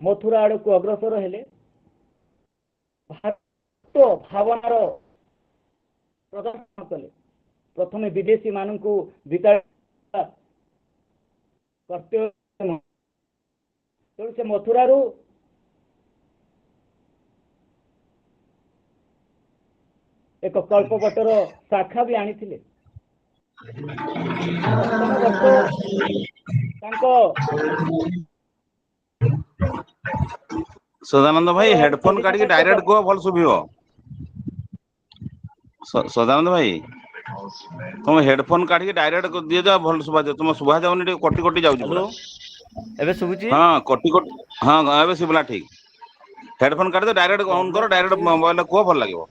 ମଥୁରା ଆଡ଼କୁ ଅଗ୍ରସର ହେଲେ। ଭାରତ ଭାବନାର ପ୍ରଦର୍ଶନ କଲେ। ପ୍ରଥମେ ବିଦେଶୀ ମାନଙ୍କୁ ବିତାଡ଼ିବା କର୍ତ୍ତବ୍ୟ। ତେଣୁ ସେ ମଥୁରାରୁ ଏକ କଳ୍ପବଟର ଶାଖା ବି ଆଣିଥିଲେ। ଅଷ୍ଟମ ବର୍ଷ ତାଙ୍କ ସଦାନନ୍ଦ ଭାଇ ହେଡଫୋନ କାଢିକି ଡାଇରେକ୍ଟ କୁହ, ଭଲ ଶୁଭିବ। ସଦାନନ୍ଦ ଭାଇ ତମ ହେଡଫୋନ କାଢିକି ଡାଇରେକ୍ଟ ଦିଅ ଯା, ଭଲ ଶୁଭାଯିବ। ତୁମ ଶୁଭା ଯାଉନି, ଟିକେ କଟି କଟି ଯାଉଛି ହ୍ୟାଲୋ, ପୁରା। ଏବେ ଶୁଭୁଛି? ହଁ କଟି କଟି, ହଁ ଏବେ ଶୁଭିଲା ଠିକ। ହେଡଫୋନ କାଢି ଡାଇରେକ୍ଟ ଅନ୍ କର, ପ୍ରୋବ୍ଲେମ ଡାଇରେକ୍ଟ ଅଛି। ମୋବାଇଲ କୁହ, ଭଲ ଲାଗିବ।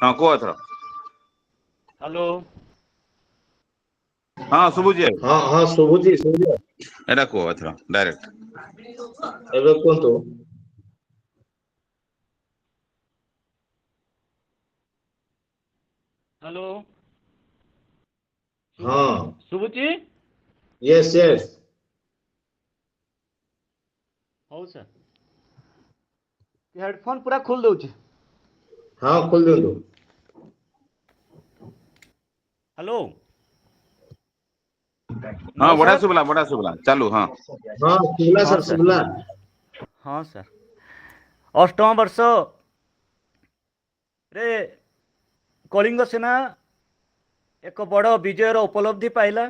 ହଁ କୁହ ଏଥର। ହ୍ୟାଲୋ, ହଁ ଶୁଭୁଛି ହଁ ହଁ ଶୁଭୁଛି ଶୁଭୁଛି। ଏଇଟା କୁହ ଏଥର ଡାଇରେକ୍ଟ। ଏବେ କୁହନ୍ତୁ। ହ୍ୟାଲୋ, ହଁ ଶୁଭୁଛି? Yes Yes. ହଉ ସାର୍, ହେଡଫୋନ ପୁରା ଖୋଲି ଦଉଛି। ହଁ ଖୋଲି ଦିଅନ୍ତୁ। ହ୍ୟାଲୋ, ହଁ ନାଓ ବଢିଆ ସାର୍? ଶୁଭିଲା, ବଢିଆ ଶୁଭିଲା, ଚାଲୁ। ହଁ ହଁ ଶୁଭିଲା ହଁ ସାର୍, ସାର୍, ଶୁଭିଲା। ହଁ ସାର୍। ଅଷ୍ଟମ ବର୍ଷରେ କଳିଙ୍ଗ ସେନା ଏକ ବଡ଼ ବିଜୟର ଉପଲବ୍ଧି ପାଇଲା।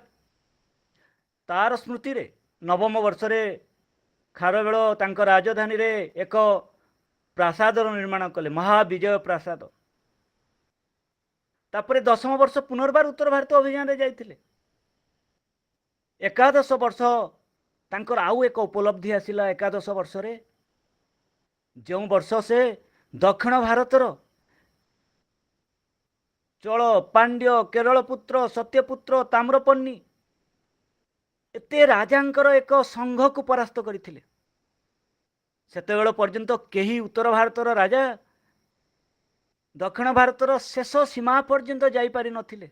ତାର ସ୍ମୃତିରେ ନବମ ବର୍ଷରେ ଖାରବେଳ ତାଙ୍କ ରାଜଧାନୀରେ ଏକ ପ୍ରାସାଦର ନିର୍ମାଣ କଲେ, ମହାବିଜୟ ପ୍ରାସାଦ। ତାପରେ ଦଶମ ବର୍ଷ ପୁନର୍ବାର ଉତ୍ତର ଭାରତ ଅଭିଯାନରେ ଯାଇଥିଲେ। ଏକାଦଶ ବର୍ଷ ତାଙ୍କର ଆଉ ଏକ ଉପଲବ୍ଧି ଆସିଲା। ଏକାଦଶ ବର୍ଷରେ ଯେଉଁ ବର୍ଷ ସେ ଦକ୍ଷିଣ ଭାରତର ଚୋଳ, ପାଣ୍ଡ୍ୟ, କେରଳ ପୁତ୍ର, ସତ୍ୟପୁତ୍ର, ତାମ୍ରପର୍ଣ୍ଣି ଏତେ ରାଜାଙ୍କର ଏକ ସଂଘକୁ ପରାସ୍ତ କରିଥିଲେ। ସେତେବେଳ ପର୍ଯ୍ୟନ୍ତ କେହି ଉତ୍ତର ଭାରତର ରାଜା ଦକ୍ଷିଣ ଭାରତର ଶେଷ ସୀମା ପର୍ଯ୍ୟନ୍ତ ଯାଇପାରିନଥିଲେ।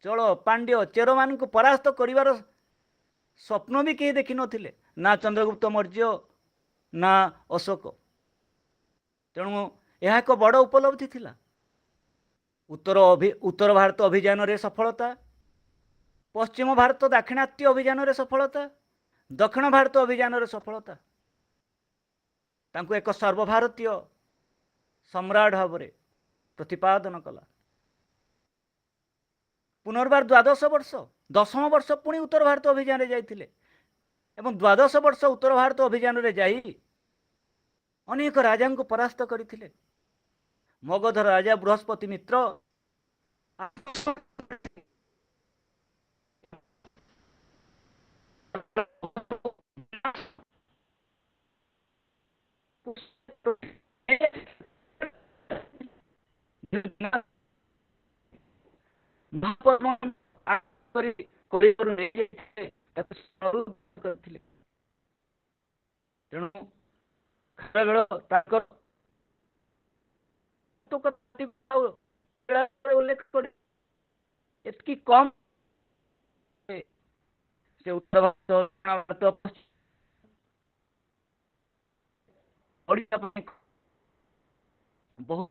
ଚୋଳ, ପାଣ୍ଡ୍ୟ, ଚେରମାନଙ୍କୁ ପରାସ୍ତ କରିବାର ସ୍ୱପ୍ନ ବି କେହି ଦେଖିନଥିଲେ, ନା ଚନ୍ଦ୍ରଗୁପ୍ତ ମୌର୍ଯ୍ୟ ନା ଅଶୋକ। ତେଣୁ ଏହା ଏକ ବଡ଼ ଉପଲବ୍ଧି ଥିଲା। ଉତ୍ତର ଭାରତ ଅଭିଯାନରେ ସଫଳତା, ପଶ୍ଚିମ ଭାରତ ଦାକ୍ଷିଣାତ୍ୟ ଅଭିଯାନରେ ସଫଳତା, ଦକ୍ଷିଣ ଭାରତ ଅଭିଯାନରେ ସଫଳତା ତାଙ୍କୁ ଏକ ସର୍ବଭାରତୀୟ ସମ୍ରାଟ ଭାବରେ ପ୍ରତିପାଦନ କଲା। ପୁନର୍ବାର ଦ୍ୱାଦଶ ବର୍ଷ, ଦଶମ ବର୍ଷ ପୁଣି ଉତ୍ତର ଭାରତ ଅଭିଯାନରେ ଯାଇଥିଲେ ଏବଂ ଦ୍ୱାଦଶ ବର୍ଷ ଉତ୍ତର ଭାରତ ଅଭିଯାନରେ ଯାଇ ଅନେକ ରାଜାଙ୍କୁ ପରାସ୍ତ କରିଥିଲେ। ମଗଧର ରାଜା ବୃହସ୍ପତି ମିତ୍ର କରିଥିଲେ। ତେଣୁ ଖାରବେଳ ତାଙ୍କର ଉଲ୍ଲେଖ କରି ଏତିକି କମ୍ ସେ ଉତ୍ତର ଭାରତ ଓଡ଼ିଶା ପାଇଁ ବହୁ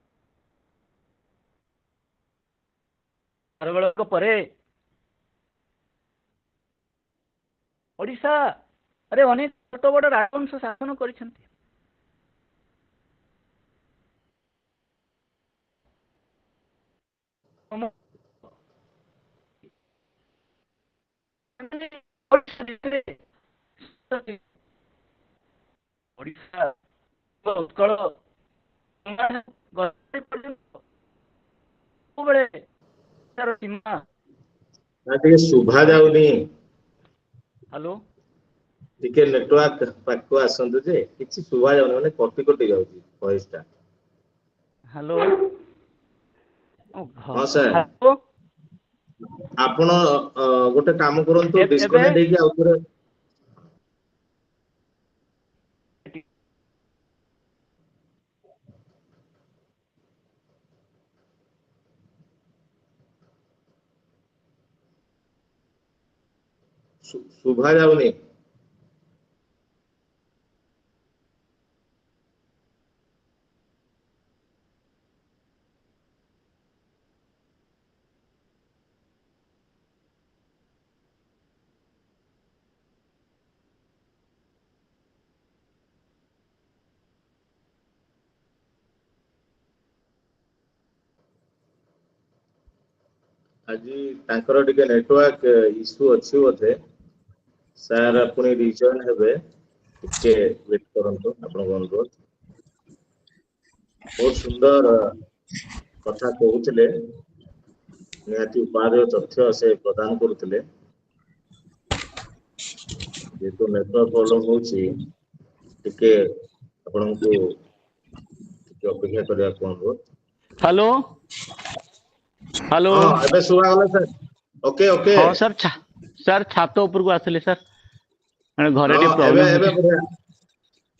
ଖାରବେଳଙ୍କ ପରେ ଓଡ଼ିଶାରେ ଅନେକ ଛୋଟ ବଡ଼ ରାଜବଂଶ ଶାସନ କରିଛନ୍ତି। ଓଡ଼ିଶା ଉତ୍କଳ ସବୁବେଳେ ତାର ସୀମା। ଟିକେ ଶୁଭା ଯାଉନି, ହ୍ୟାଲୋ ଟିକେ ନେଟୱାର୍କ ପାଖକୁ ଆସନ୍ତୁ ଯେ କିଛି ଶୁଭା ଯାଉନି, ମାନେ କଟି କଟି ଯାଉଛି ଭଏସ ଟା। ହ୍ୟାଲୋ ହଁ ସାର୍, ହ୍ୟାଲୋ ଆପଣ ଗୋଟେ କାମ କରନ୍ତୁ, ଏବେ ଡିସ୍କନେକ୍ଟ ହେଇକି ଆଉଥରେ ଶୁଭା ଯାଉନି। ଆଜି ତାଙ୍କର ଟିକେ ନେଟୱାର୍କ ଇସ୍ୟୁ ଅଛି ବୋଧେ। ସାର୍ ପୁଣି ରିଜଏନ୍ ହେବେ, ଟିକେ ୱେଟ୍ କରନ୍ତୁ, ଆପଣଙ୍କ ଅନୁରୋଧ। ବହୁତ ସୁନ୍ଦର କଥା କହୁଥିଲେ, ନିହାତି ଉପାଦେୟ ତଥ୍ୟ ସେ ପ୍ରଦାନ କରୁଥିଲେ। ଯେହେତୁ ନେଟୱାର୍କ ପ୍ରୋବ୍ଲେମ ହଉଛି, ଟିକେ ଆପଣଙ୍କୁ ଟିକେ ଅପେକ୍ଷା କରିବାକୁ ଅନୁରୋଧ। ହ୍ୟାଲୋ ହ୍ୟାଲୋ ହଁ ଏବେ ଶୁଭାଗଲା ସାର୍। Okay okay. ହଁ ସାର୍ ସାର୍ ଛାତ ଉପରକୁ ଆସିଲେ ସାର୍, ମାନେ ଘରେ ହଁ ଟିକେ ଏବେ ପ୍ରୋବ୍ଲେମ ଏବେ ହଉଛି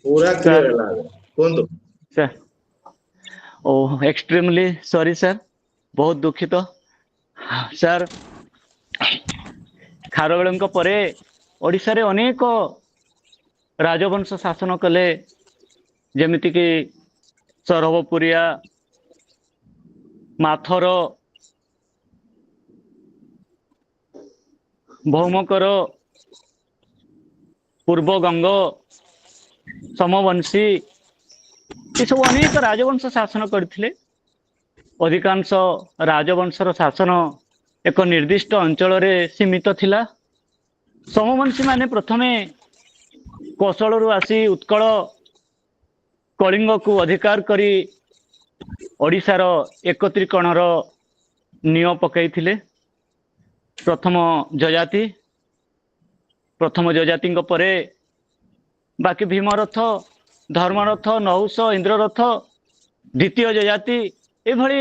ପୁରା କ୍ଲିୟର ସାର୍। ହେଲା ଏବେ। କୁହନ୍ତୁ। ସାର୍ ଓ ଏକ୍ସଟ୍ରିମଲି ସରି ସାର୍, ବହୁତ ଦୁଃଖିତ ସାର୍। ଖାରବେଳଙ୍କ ପରେ ଓଡ଼ିଶାରେ ଅନେକ ରାଜବଂଶ ଶାସନ କଲେ, ଯେମିତିକି ସରବପୁରିଆ, ମାଥର, ଭୌମକର, ପୂର୍ବଗଙ୍ଗ, ସମବଂଶୀ, ଏସବୁ ଅନେକ ରାଜବଂଶ ଶାସନ କରିଥିଲେ। ଅଧିକାଂଶ ରାଜବଂଶର ଶାସନ ଏକ ନିର୍ଦ୍ଦିଷ୍ଟ ଅଞ୍ଚଳରେ ସୀମିତ ଥିଲା। ସମବଂଶୀ ମାନେ ପ୍ରଥମେ କୋଶଳରୁ ଆସି ଉତ୍କଳ କଳିଙ୍ଗକୁ ଅଧିକାର କରି ଓଡ଼ିଶାର ଏକତ୍ରୀକରଣର ନିଅ ପକାଇଥିଲେ। ପ୍ରଥମ ଯଜାତିଙ୍କ ପରେ ବାକି ଭୀମରଥ, ଧର୍ମରଥ, ନହୁଷ, ଇନ୍ଦ୍ରରଥ, ଦ୍ୱିତୀୟ ଯଜାତି, ଏଭଳି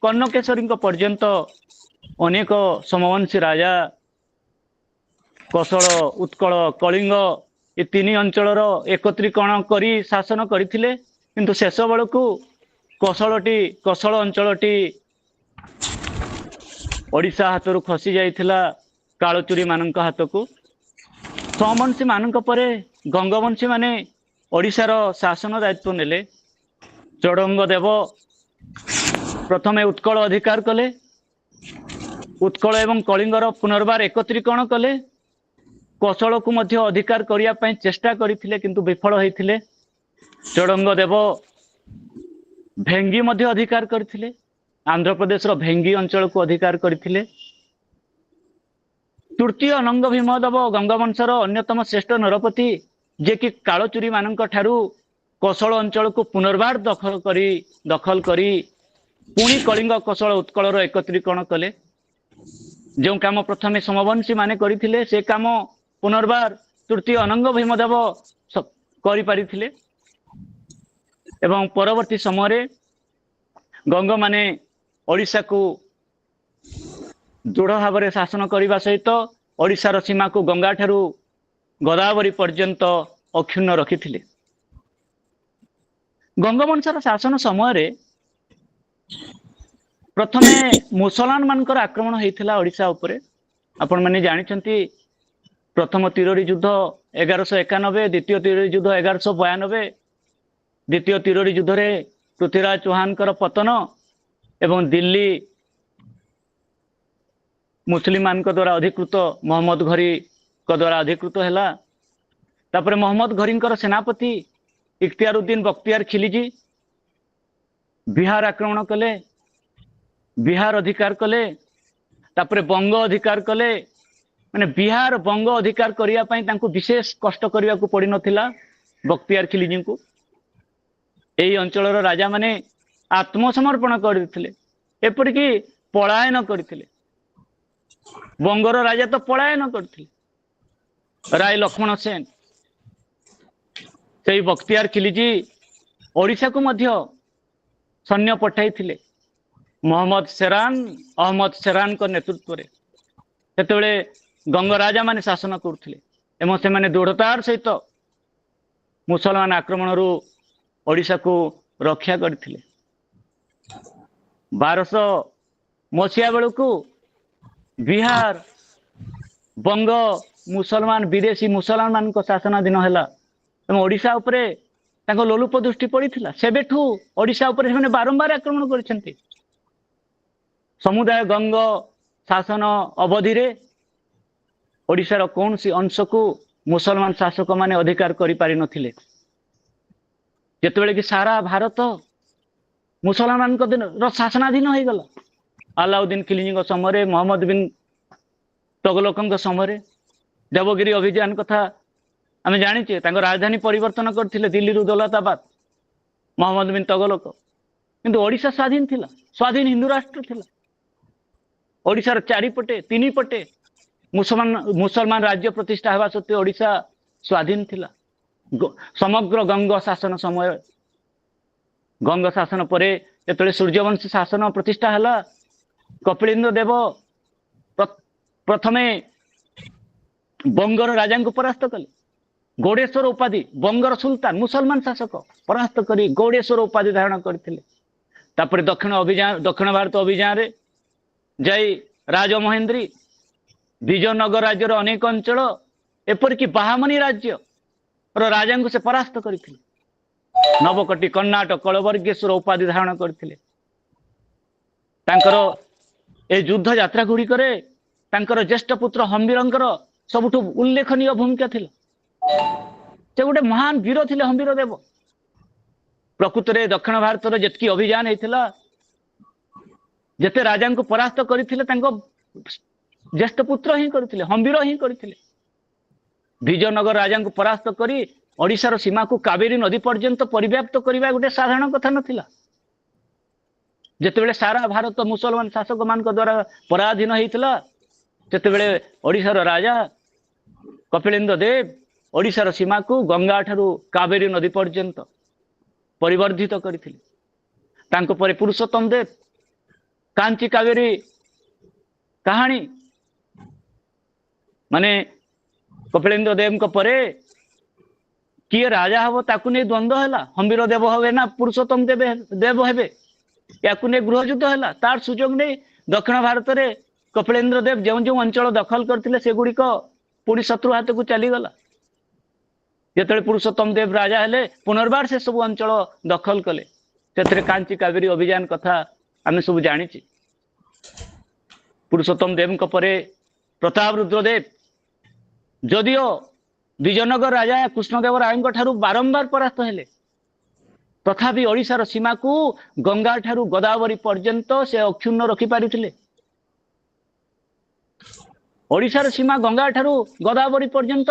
କର୍ଣ୍ଣକେଶରୀଙ୍କ ପର୍ଯ୍ୟନ୍ତ ଅନେକ ସମବଂଶୀ ରାଜା କୋଶଳ, ଉତ୍କଳ, କଳିଙ୍ଗ ଏ ତିନି ଅଞ୍ଚଳର ଏକତ୍ରୀକରଣ କରି ଶାସନ କରିଥିଲେ। କିନ୍ତୁ ଶେଷ ବେଳକୁ କୋଶଳ ଅଞ୍ଚଳଟି ଓଡ଼ିଶା ହାତରୁ ଖସି ଯାଇଥିଲା କାଳଚୁରୀ ମାନଙ୍କ ହାତକୁ। ସମବଂଶୀ ମାନଙ୍କ ପରେ ଗଙ୍ଗବଂଶୀ ମାନେ ଓଡ଼ିଶାର ଶାସନ ଦାୟିତ୍ୱ ନେଲେ। ଚୋଡଙ୍ଗ ଦେବ ପ୍ରଥମେ ଉତ୍କଳ ଅଧିକାର କଲେ। ଉତ୍କଳ ଏବଂ କଳିଙ୍ଗର ପୁନର୍ବାର ଏକତ୍ରୀକରଣ କଲେ। କୋଶଳକୁ ମଧ୍ୟ ଅଧିକାର କରିବା ପାଇଁ ଚେଷ୍ଟା କରିଥିଲେ, କିନ୍ତୁ ବିଫଳ ହୋଇଥିଲେ। ଚୋଡଙ୍ଗ ଦେବ ଭେଙ୍ଗି ମଧ୍ୟ ଅଧିକାର କରିଥିଲେ। ଆନ୍ଧ୍ରପ୍ରଦେଶର ଭେଙ୍ଗି ଅଞ୍ଚଳକୁ ଅଧିକାର କରିଥିଲେ। ତୃତୀୟ ଅନଙ୍ଗ ଭୀମ ଦେବ ଗଙ୍ଗବଂଶର ଅନ୍ୟତମ ଶ୍ରେଷ୍ଠ ନରପତି, ଯିଏକି କାଳଚୁରୀ ମାନଙ୍କ ଠାରୁ कोशल अंचल को पुनर्बार दखल करी पुणी कलिंग कोशल उत्कलर एकत्रीकरण कले। जो काम प्रथमे समवंशी माने करथिले से काम पुनर्बार तृतीय अनंग भीमदेव करि पारिथिले एवं परवर्ती समय गंग माने ओडिशा को दृढ़ भाव में शासन करने सहित ओडिशार सीमा को गंगा ठारू गोदावरी पर्यंत अक्षुण्ण रखिथिले। गंगवंशर शासन समय प्रथमे मुसलमान मानकर आक्रमण होता ओडिशा उपरे। आपण माने जानिछंती प्रथम तिरोरी युद्ध 1191, द्वितीय तिरोरी युद्ध 1192, द्वितीय तिरोरी युद्ध रे पृथ्वीराज चौहान कर पतन एवं दिल्ली मुसलमान द्वारा अधिकृत मोहम्मद घरी द्वारा अधिकृत है। तापर मोहम्मद घरी सेनापति इख्तियारुद्दीन बख्तियार खिलजी बिहार आक्रमण कले, बिहार अधिकार कले, तापर बंग अधिकार कले। माने बिहार बंग अधिकार करिया पई तांको विशेष कष्ट करिया को पड़ी नथिला बख्तियार खिलजी को। एई अंचलर राजा माने आत्मसमर्पण करथिले, एपरिकी पलायन करथिले। बंगर राजा तो पलायन करथिले। राय लक्ष्मण सेन से बख्तियार खिलजी ओडिशा को मध्य सैन्य पठाइथिले मोहम्मद शेरान अहमद शेरान को नेतृत्व रे। सेतेबेले गंग राजा माने शासन करथिले एवं से माने दृढ़तार सहित मुसलमान आक्रमण रु ओडिशा को रक्षा करथिले। 1200 मसीहा बेलू बिहार बंग मुसलमान विदेशी मुसलमान को शासनाधीन है। ओडिशा उपरे तांको लोलुप दृष्टि पड़ीथिला। सेबेठू ओडिशा उपरे से बारंबार आक्रमण करिसेंती। समुदाय गंग शासन अवधि रे ओडिशार कौन सी अंश को मुसलमान शासक माने अधिकार करि पारि नथिले। जेतेबेले कि सारा भारत मुसलमान को शासनाधीन हो गला। अलाउद्दीन खिलजी समय, मोहम्मद बिन तुगलक समय, देवगिरी अभियान कथा आम जाचे। राजधानी परिवर्तन करथिले दिल्ली रु दौलताबाद मोहम्मद बिन तुगलक। किंतु ओडिशा स्वाधीन थिला, स्वाधीन हिंदू राष्ट्र थिला। ओडिशार चारिपटे तीन पटे मुसलमान राज्य प्रतिष्ठा होगा सत्वे ओडिशा स्वाधीन थिला। समग्र गंग शासन समय, गंग शासन परे जेतले सूर्यवंशी शासन प्रतिष्ठा है, कपिलेन्द्र देव प्रथमे बंगर राजा को परास्त कले। गौड़ेश्वर उपाधि बंगर सुल्तान मुसलमान शासक परास्त करी गौड़ेश्वर उपाधि धारण करथिले। तापर दक्षिण भारत अभियान रे जाई राजमहेंद्री विजयनगर राज्यर अनेक अंचल एपरिकी बाहामनी राज्य राजा को से परास्त करथिले। नवकटी कर्णाटक कलवर्गेश्वर उपाधि धारण करथिले। तांकर ए युद्ध यात्रा गुड़िक ज्येष्ठ पुत्र हम्बीरंकर सबुठु उल्लेखनीय भूमिका थिला। से गोटे महान वीर थिले हम्बीर देव। प्रकृत में दक्षिण भारत जितकी अभियान होता जेते राजा को परास्त करथिले तांको ज्येष्ठ पुत्र ही करथिले, हम्बीर ही करथिले। विजयनगर राजा को परास्त करी ओडिशार सीमा को कावेरी नदी पर्यंत परिव्याप्त करने गोटे साधारण कथा नथिला। जेतेबेले सारा भारत मुसलमान शासक मान द्वारा पराधीन होता सेतेबेले ओडिशार राजा कपिलेन्द्र देव ओडिशार सीमा को गंगा ठारू कावेरी नदी पर्यंत परिवर्धित करथिले। तांको परे पुरुषोत्तम देव कांची कावेरी कहानी माने कपिलेन्द्र देव को परे किए राजा हम ताकू नहीं द्वंद्व है। हम्बीर देव हे ना पुरुषोत्तम देव हेबे याकू नहीं गृहयुद्ध है। तार सुजोग नहीं दक्षिण भारत में कपिलेन्द्र देव जो जो अंचल दखल करते से गुड़िक पुणी शत्रु हाथ को चलीगला। जिते पुरुषोत्तम देव राजा हेले पुनर्बार से सब अंचल दखल कले। से कांची कावेरी अभियान कथा आम सब जानी। पुरुषोत्तम देव परे प्रताप रुद्रदेव जदिओ विजयनगर राजा कृष्णदेव राय ठारू बारंबार परास्त हेले तथापि ओडिशार सीमा को गंगा ठारू गोदावरी पर्यंत से अक्षुण्ण रखि पारिथिले। ओडिशार सीमा गंगा ठारू गोदावरी पर्यंत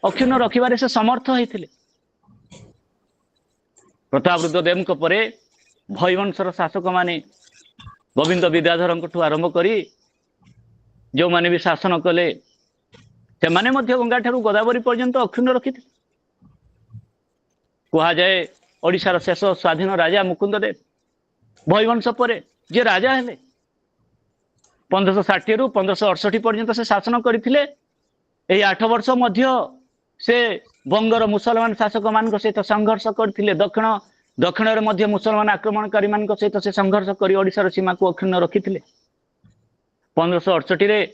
अक्षुण्ण रखिबारे से समर्थ होइथिले। प्रतापरुद्र देव परे भईवंशर शासक माने गोविंद विद्याधर आरंभ करी जो माने भी शासन कले से माने मध्य गंगा ठारू गोदावरी पर्यंत अक्षुण्ण रखी कह जाए ओडिशार शेष स्वाधीन राजा मुकुंद देव भईवंश परे जे राजा हेले 1560 रु 1568 पर्यंत से शासन करथिले। एई 8 वर्ष मध्य से बंगर मुसलमान शासक मान सहित संघर्ष करथिले। दक्षिण रे मध्य मुसलमान आक्रमणकारी मान सहित से संघर्ष करी ओडिशार सीमा को अक्षुण्ण रखिथिले। 1568 रे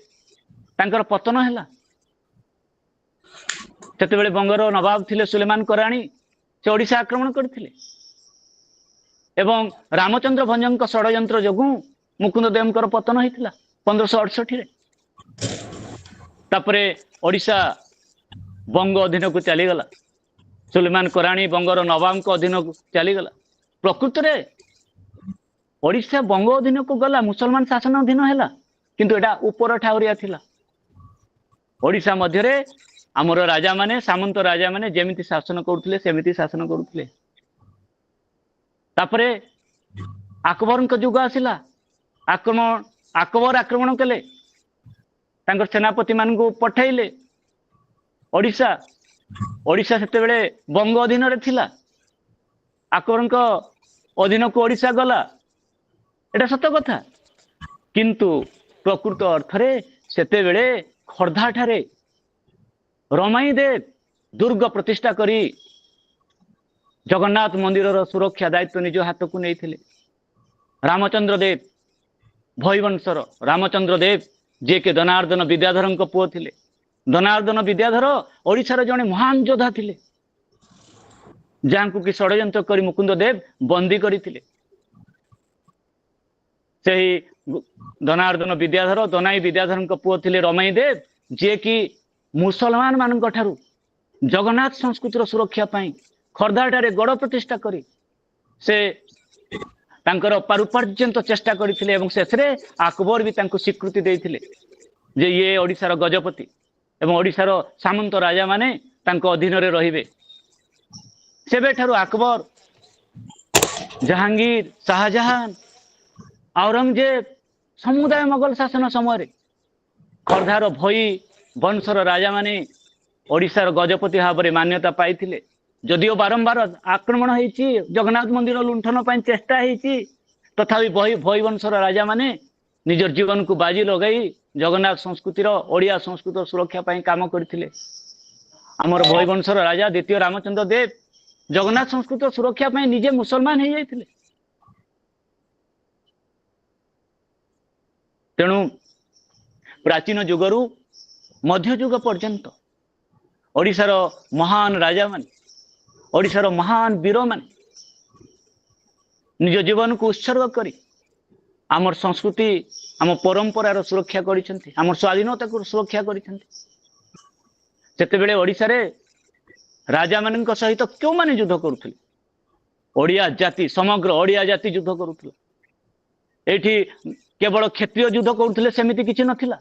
तांकर पतन हैला। सेतेबेले बंगर नवाब थिले सुलेमान कराणी से ओडिशा आक्रमण करथिले एवं रामचंद्र भंजक षड्यंत्र जोगु मुकुंद देवकर पतन होइथिला 1568 रे। तापरे ओडिशा बंग अधीन को चलीगला। सुलेमान कराणी बंगर नवाब को अधीन को चलीगला। प्रकृत रे ओडिशा बंग अधीन को गला मुसलमान शासन अधीन हैला किंतु एटा ऊपर ठाउरिया थिला। ओडिशा मध्य रे आमर राजा माने सामंत राजा माने जेमिति शासन करुथिले सेमिति शासन करुथिले। तापरे अकबर युग आसिला। अकबर आक्रमण कले तांकर सेनापति मान को पठेइले ओडिशा। ओडिशा सेते बेले बंग अधीन रे थिला। अकबर अधीन को ओडिशा गला एटा सत कथा किंतु प्रकृत अर्थ रे सेते बेले खर्धा ठारे रमाई देव दुर्ग प्रतिष्ठा करी जगन्नाथ मंदिर सुरक्षा दायित्व निज हाथ को नहीं थिले। रामचंद्र देव भईवंशर रामचंद्र देव जे के धनार्दन विद्याधर पुओ थिले। धनार्दन विद्याधर ओडिशार जने महान योद्धा थिले जहां कि षड्यंत्र करी मुकुंद देव बंदी करथिले। सेही धनार्दन विद्याधर दनाई विद्याधर पुओ थिले रमाई देव जे कि मुसलमान मान ठारू जगन्नाथ संस्कृतिर सुरक्षा पाई खर्धाटारे गड़ प्रतिष्ठा करी से तांकर पारुपर्यंत चेष्टा करथिले एवं शेषरे अकबर भी तांको स्वीकृति देथिले जे ये ओडिशार गजपति एवं ओडिशार सामंत राजा माने तांको अधीन रे रहिबे। सेबे ठारू अकबर जहांगीर शाहजहां औरंगजेब समुदाय मोगल शासन समय खर्धार भई वंशर राजा माने ओडिशार गजपति भाव में मान्यता पाइथिले। जदिओ बारंबार आक्रमण होइछि जगन्नाथ मंदिर लुंठन पाई चेष्टा होइछि तथापि भई वंशर राजा माने निजर जीवन को बाजी लगाई जगन्नाथ संस्कृतिर ओडिया संस्कृत सुरक्षा पाई काम करथिले। आमर भई वंशर राजा द्वितीय रामचंद्र देव जगन्नाथ संस्कृत सुरक्षा पाई निजे मुसलमान हो जाइथिले। तेणु प्राचीन जुगरु मध्य जुग पर्यंत ओडिशार महान राजा मान ओडिशार महान वीर मान निज जीवन को उत्सर्ग करी आमर संस्कृति आम परंपरार सुरक्षा करिसेंती आमर स्वाधीनता को सुरक्षा करिसेंती। सेतेबेले ओडिशा रे राजा मानक सहित क्यों माने युद्ध करुथिले ओडिया जाति समग्र ओडिया जाति युद्ध करुथिले। एठी केवल क्षत्रिय युद्ध करुथिले सेमिति किछि नथिला।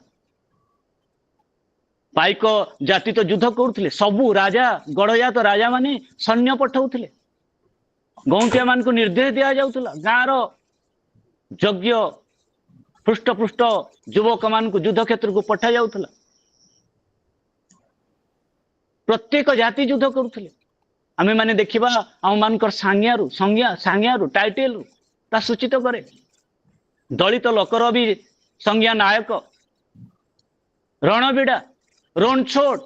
पाइक जाति तो युद्ध करुथिले सबु राजा गड़जात राजा माने सैन्य पठाउथिले। गौंटिया मान को निर्देश दिया जाउथला गाँर यज्ञ पृष्ठ युवक मान को युद्ध क्षेत्र को पठा जाउथला। प्रत्येक जाति युद्ध करुथिले। आमे माने देखिबा आम मानकर सांग्यारु टाइटेल ता सूचित करे। दलित लोकर भी संज्ञा नायक रणबीड़ा रणछोड़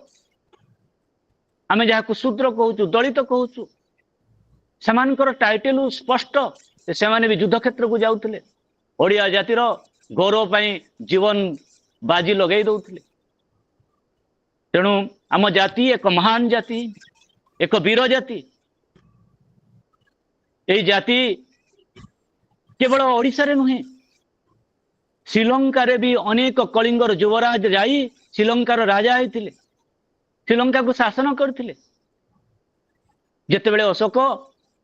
आमे जहाँ शूद्र कहूँ दलित कहूँ सेमानकर टाइटेल स्पष्ट से माने भी युद्ध क्षेत्र को जाउथिले। ओडिया जातिर गौरव पाई जीवन बाजी लगई दउथिले। तेणु आम जाति एक महान जाति एक वीर जाति। यही जाति केवल ओडिशा रे नुहे श्रीलंका रे भी अनेक कलिंगर युवराज जाई श्रीलंकार राजा होइथिले श्रीलंका को शासन करथिले। जेतेबेले अशोक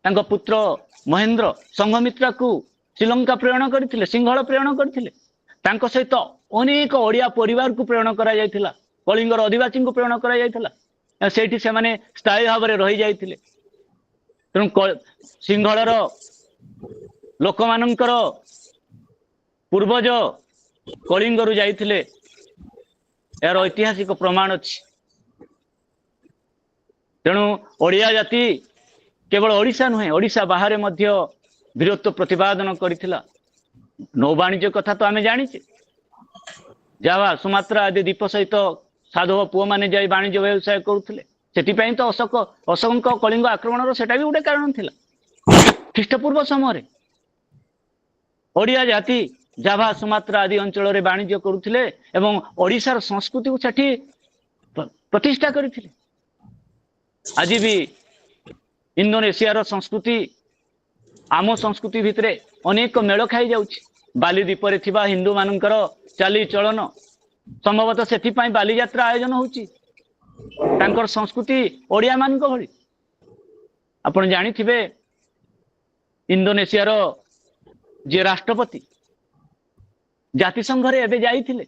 तांको पुत्र महेंद्र संघमित्रा को श्रीलंका प्रेरण करथिले सिंहल प्रेरण करथिले तांको सहित अनेक ओडिया परिवार को प्रेरण करा जायथिला कलिंगर आदिवासी को प्रेरण करा जायथिला सेठी से माने स्थायी भाव में रही जायथिले। ତେଣୁ ସିଂହଳର ଲୋକମାନଙ୍କର ପୂର୍ବଜ କଳିଙ୍ଗରୁ ଯାଇଥିଲେ, ଏହାର ଐତିହାସିକ ପ୍ରମାଣ ଅଛି। ତେଣୁ ଓଡ଼ିଆ ଜାତି କେବଳ ଓଡ଼ିଶା ନୁହେଁ, ଓଡ଼ିଶା ବାହାରେ ମଧ୍ୟ ବୀରତ୍ୱ ପ୍ରତିପାଦନ କରିଥିଲା। ନୌବାଣିଜ୍ୟ କଥା ତ ଆମେ ଜାଣିଛେ, ଜାଭା ସୁମାତ୍ରା ଆଦି ଦ୍ୱୀପ ସହିତ ସାଧବ ପୁଅମାନେ ଯାଇ ବାଣିଜ୍ୟ ବ୍ୟବସାୟ କରୁଥିଲେ। ସେଥିପାଇଁ ତ ଅଶୋକଙ୍କ କଳିଙ୍ଗ ଆକ୍ରମଣର ସେଟା ବି ଗୋଟେ କାରଣ ଥିଲା। ଖ୍ରୀଷ୍ଟପୂର୍ବ ସମୟରେ ଓଡ଼ିଆ ଜାତି ଜାଭା ସୁମାତ୍ରା ଆଦି ଅଞ୍ଚଳରେ ବାଣିଜ୍ୟ କରୁଥିଲେ ଏବଂ ଓଡ଼ିଶାର ସଂସ୍କୃତିକୁ ସେଠି ପ୍ରତିଷ୍ଠା କରିଥିଲେ। ଆଜି ବି ଇଣ୍ଡୋନେସିଆର ସଂସ୍କୃତି ଆମ ସଂସ୍କୃତି ଭିତରେ ଅନେକ ମେଳ ଖାଇ ଯାଉଛି। ବାଲି ଦ୍ୱୀପରେ ଥିବା ହିନ୍ଦୁ ମାନଙ୍କର ଚାଲିଚଳନ, ସମ୍ଭବତଃ ସେଥିପାଇଁ ବାଲିଯାତ୍ରା ଆୟୋଜନ ହେଉଛି। ତାଙ୍କର ସଂସ୍କୃତି ଓଡ଼ିଆ ମାନଙ୍କ ଭଳି। ଆପଣ ଜାଣିଥିବେ ଇଣ୍ଡୋନେସିଆର ଯିଏ ରାଷ୍ଟ୍ରପତି ଜାତିସଂଘରେ ଏବେ ଯାଇଥିଲେ,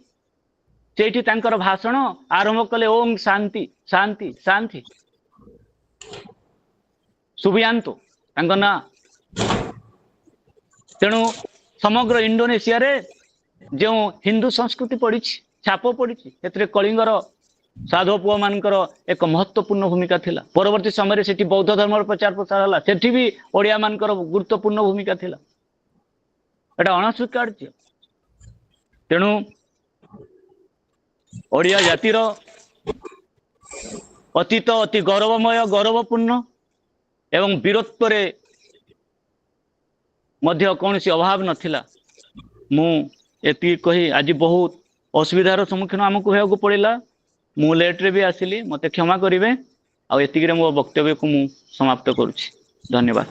ସେଇଠି ତାଙ୍କର ଭାଷଣ ଆରମ୍ଭ କଲେ ଓଂ ଶାନ୍ତି ଶାନ୍ତି ଶାନ୍ତି। ସୁବିଆନ୍ତୋ ତାଙ୍କ ନାଁ। ତେଣୁ ସମଗ୍ର ଇଣ୍ଡୋନେସିଆରେ ଯେଉଁ ହିନ୍ଦୁ ସଂସ୍କୃତି ପଡ଼ିଛି, ଛାପ ପଡ଼ିଛି, ସେଥିରେ କଳିଙ୍ଗର ସାଧବ ପୁଅ ମାନଙ୍କର ଏକ ମହତ୍ୱପୂର୍ଣ୍ଣ ଭୂମିକା ଥିଲା। ପରବର୍ତ୍ତୀ ସମୟରେ ସେଠି ବୌଦ୍ଧ ଧର୍ମର ପ୍ରଚାର ପ୍ରସାର ହେଲା, ସେଠି ବି ଓଡ଼ିଆ ମାନଙ୍କର ଗୁରୁତ୍ୱପୂର୍ଣ୍ଣ ଭୂମିକା ଥିଲା। ଏଟା ଅଣସ୍ୱୀକାର୍ଯ୍ୟ। ତେଣୁ ଓଡ଼ିଆ ଜାତିର ଅତୀତ ଅତି ଗୌରବମୟ, ଗୌରବପୂର୍ଣ୍ଣ ଏବଂ ବୀରତ୍ୱରେ ମଧ୍ୟ କୌଣସି ଅଭାବ ନଥିଲା। ମୁଁ ଏତିକି କହି ଆଜି ବହୁତ ଅସୁବିଧାର ସମ୍ମୁଖୀନ ଆମକୁ ହେବାକୁ ପଡ଼ିଲା। ମୁଁ ଲେଟ୍ରେ ବି ଆସିଲି, ମୋତେ କ୍ଷମା କରିବେ। ଆଉ ଏତିକିରେ ମୋ ବକ୍ତବ୍ୟକୁ ମୁଁ ସମାପ୍ତ କରୁଛି। ଧନ୍ୟବାଦ।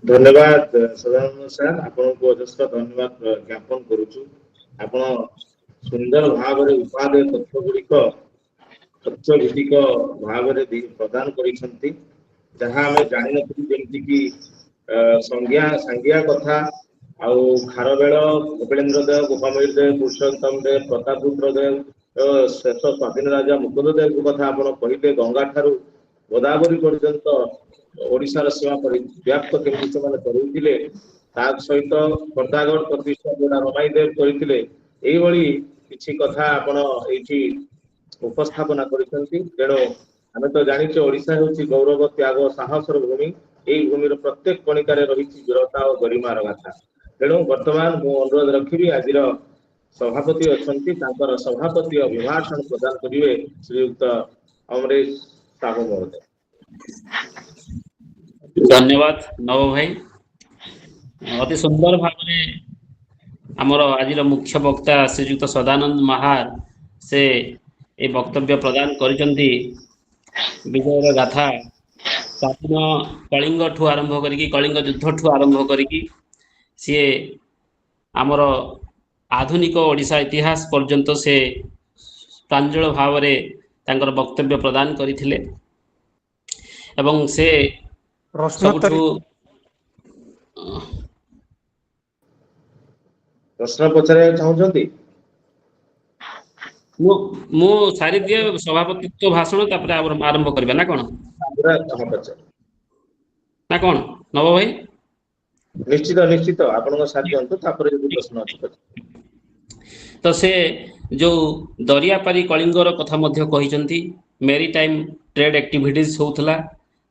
ଧନ୍ୟବାଦ ସଦାନନ୍ଦ ସାର୍, ଆପଣଙ୍କୁ ଅଜସ୍ର ଧନ୍ୟବାଦ ଜ୍ଞାପନ କରୁଛୁ। ଆପଣ ସୁନ୍ଦର ଭାବରେ ଉପାଦେୟ ତଥ୍ୟ ଗୁଡ଼ିକ ତଥ୍ୟ ଭିତ୍ତିକ ଭାବରେ ପ୍ରଦାନ କରିଛନ୍ତି, ଯାହା ଆମେ ଜାଣିନଥିଲୁ। ଯେମିତିକି ସାଙ୍ଗିଆ କଥା, ଆଉ ଖାରବେଳ, କପିଳେନ୍ଦ୍ର ଦେବ, ଗୋପାମୟୀ ଦେବ, ପୁରୁଷୋତ୍ତମ ଦେବ, ପ୍ରତାପରୁଦ୍ର ଦେବ, ଶେଷ ସ୍ୱାଧୀନ ରାଜା ମୁକୁନ୍ଦ ଦେବଙ୍କ କଥା ଆପଣ କହିଲେ। ଗଙ୍ଗା ଠାରୁ ଗୋଦାବରୀ ପର୍ଯ୍ୟନ୍ତ ଓଡ଼ିଶାର ସୀମା ବ୍ୟାପ୍ତ କେମିତି ସେମାନେ କରୁଥିଲେ, ତା ସହିତ ଖୋର୍ଦ୍ଧାଗଡ଼ ପ୍ରତିଷ୍ଠା ଯୋଉଟା ରମାଇ ଦେବ କରିଥିଲେ, ଏଇଭଳି କିଛି କଥା ଆପଣ ଏଇଠି ଉପସ୍ଥାପନା କରିଛନ୍ତି। ତେଣୁ ଆମେ ତ ଜାଣିଛେ ଓଡ଼ିଶା ହେଉଛି ଗୌରବ, ତ୍ୟାଗ, ସାହସର ଭୂମି। ଏଇ ଭୂମିର ପ୍ରତ୍ୟେକ କଣିକାରେ ରହିଛି ବୀରତା ଓ ଗରିମାର ଗାଥା। ତେଣୁ ବର୍ତ୍ତମାନ ମୁଁ ଅନୁରୋଧ ରଖିବି, ଆଜିର ସଭାପତି ଅଛନ୍ତି, ତାଙ୍କର ସଭାପତି ଅଭିଭାଷଣ ପ୍ରଦାନ କରିବେ ଶ୍ରୀଯୁକ୍ତ ଅମରେଶ ସାହୁ ମହୋଦୟ। ଧନ୍ୟବାଦ ନବ ଭାଇ। ଅତି ସୁନ୍ଦର ଭାବରେ ଆମର ଆଜିର ମୁଖ୍ୟ ବକ୍ତା ଶ୍ରୀଯୁକ୍ତ ସଦାନନ୍ଦ ମାହାର ସେ ଏ ବକ୍ତବ୍ୟ ପ୍ରଦାନ କରିଛନ୍ତି। ବିଜୟର ଗାଥା ସ୍ୱାଧୀନ କଳିଙ୍ଗଠୁ ଆରମ୍ଭ କରିକି, କଳିଙ୍ଗ ଯୁଦ୍ଧଠୁ ଆରମ୍ଭ କରିକି ସିଏ ଆମର ଆଧୁନିକ ଓଡ଼ିଶା ଇତିହାସ ପର୍ଯ୍ୟନ୍ତ ସେ ପ୍ରାଞ୍ଜଳ ଭାବରେ ତାଙ୍କର ବକ୍ତବ୍ୟ ପ୍ରଦାନ କରିଥିଲେ। ଏବଂ ସେ ସବୁଠୁ ପ୍ରଶ୍ନ ପଚାରିବାକୁ ଚାହୁଁଛନ୍ତି? ମୁଁ ସାରିଦିଏ ସଭାପତିତ୍ୱ ଭାଷଣ, ତାପରେ ଆରମ୍ଭ କରିବା ନା କଣ? ନା କଣ ନବ ଭାଇ? ନିଶ୍ଚିତ ନିଶ୍ଚିତ, ଆପଣଙ୍କ ସାଥି ଦିଅନ୍ତୁ, ତାପରେ ଯଦି ପ୍ରଶ୍ନ ଅଛି। ତ ସେ ଯୋଉ ଦରିଆପାରି କଳିଙ୍ଗର କଥା ମଧ୍ୟ କହିଛନ୍ତି। ମେରି ଟାଇମ୍ ଟ୍ରେଡ୍ ଆକ୍ଟିଭିଟିଜ୍ ହଉଥିଲା,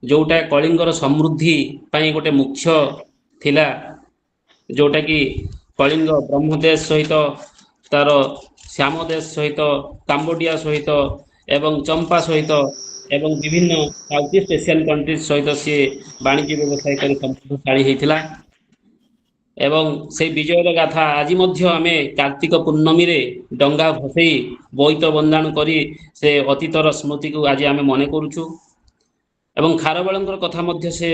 ଯୋଉଟା କଳିଙ୍ଗର ସମୃଦ୍ଧି ପାଇଁ ଗୋଟେ ମୁଖ୍ୟ ଥିଲା। ଯୋଉଟାକି କଳିଙ୍ଗ ବ୍ରହ୍ମଦେଶ ସହିତ, ତାର ଶ୍ୟାମ ଦେଶ ସହିତ, କାମ୍ବୋଡିଆ ସହିତ ଏବଂ ଚମ୍ପା ସହିତ ଏବଂ ବିଭିନ୍ନ ସାଉଥ୍ ଇଷ୍ଟ ଏସିଆନ୍ କଣ୍ଟ୍ରିଜ ସହିତ ସିଏ ବାଣିଜ୍ୟ ବ୍ୟବସାୟ କରି ସମୃଦ୍ଧଶାଳୀ ହେଇଥିଲା। ଏବଂ ସେଇ ବିଜୟର ଗାଥା ଆଜି ମଧ୍ୟ ଆମେ କାର୍ତ୍ତିକ ପୂର୍ଣ୍ଣମୀରେ ଡଙ୍ଗା ଭସେଇ ବୋଇତ ବନ୍ଦାଣ କରି ସେ ଅତୀତର ସ୍ମୃତିକୁ ଆଜି ଆମେ ମନେ କରୁଛୁ। ଏବଂ ଖାରବେଳଙ୍କର କଥା ମଧ୍ୟ ସେ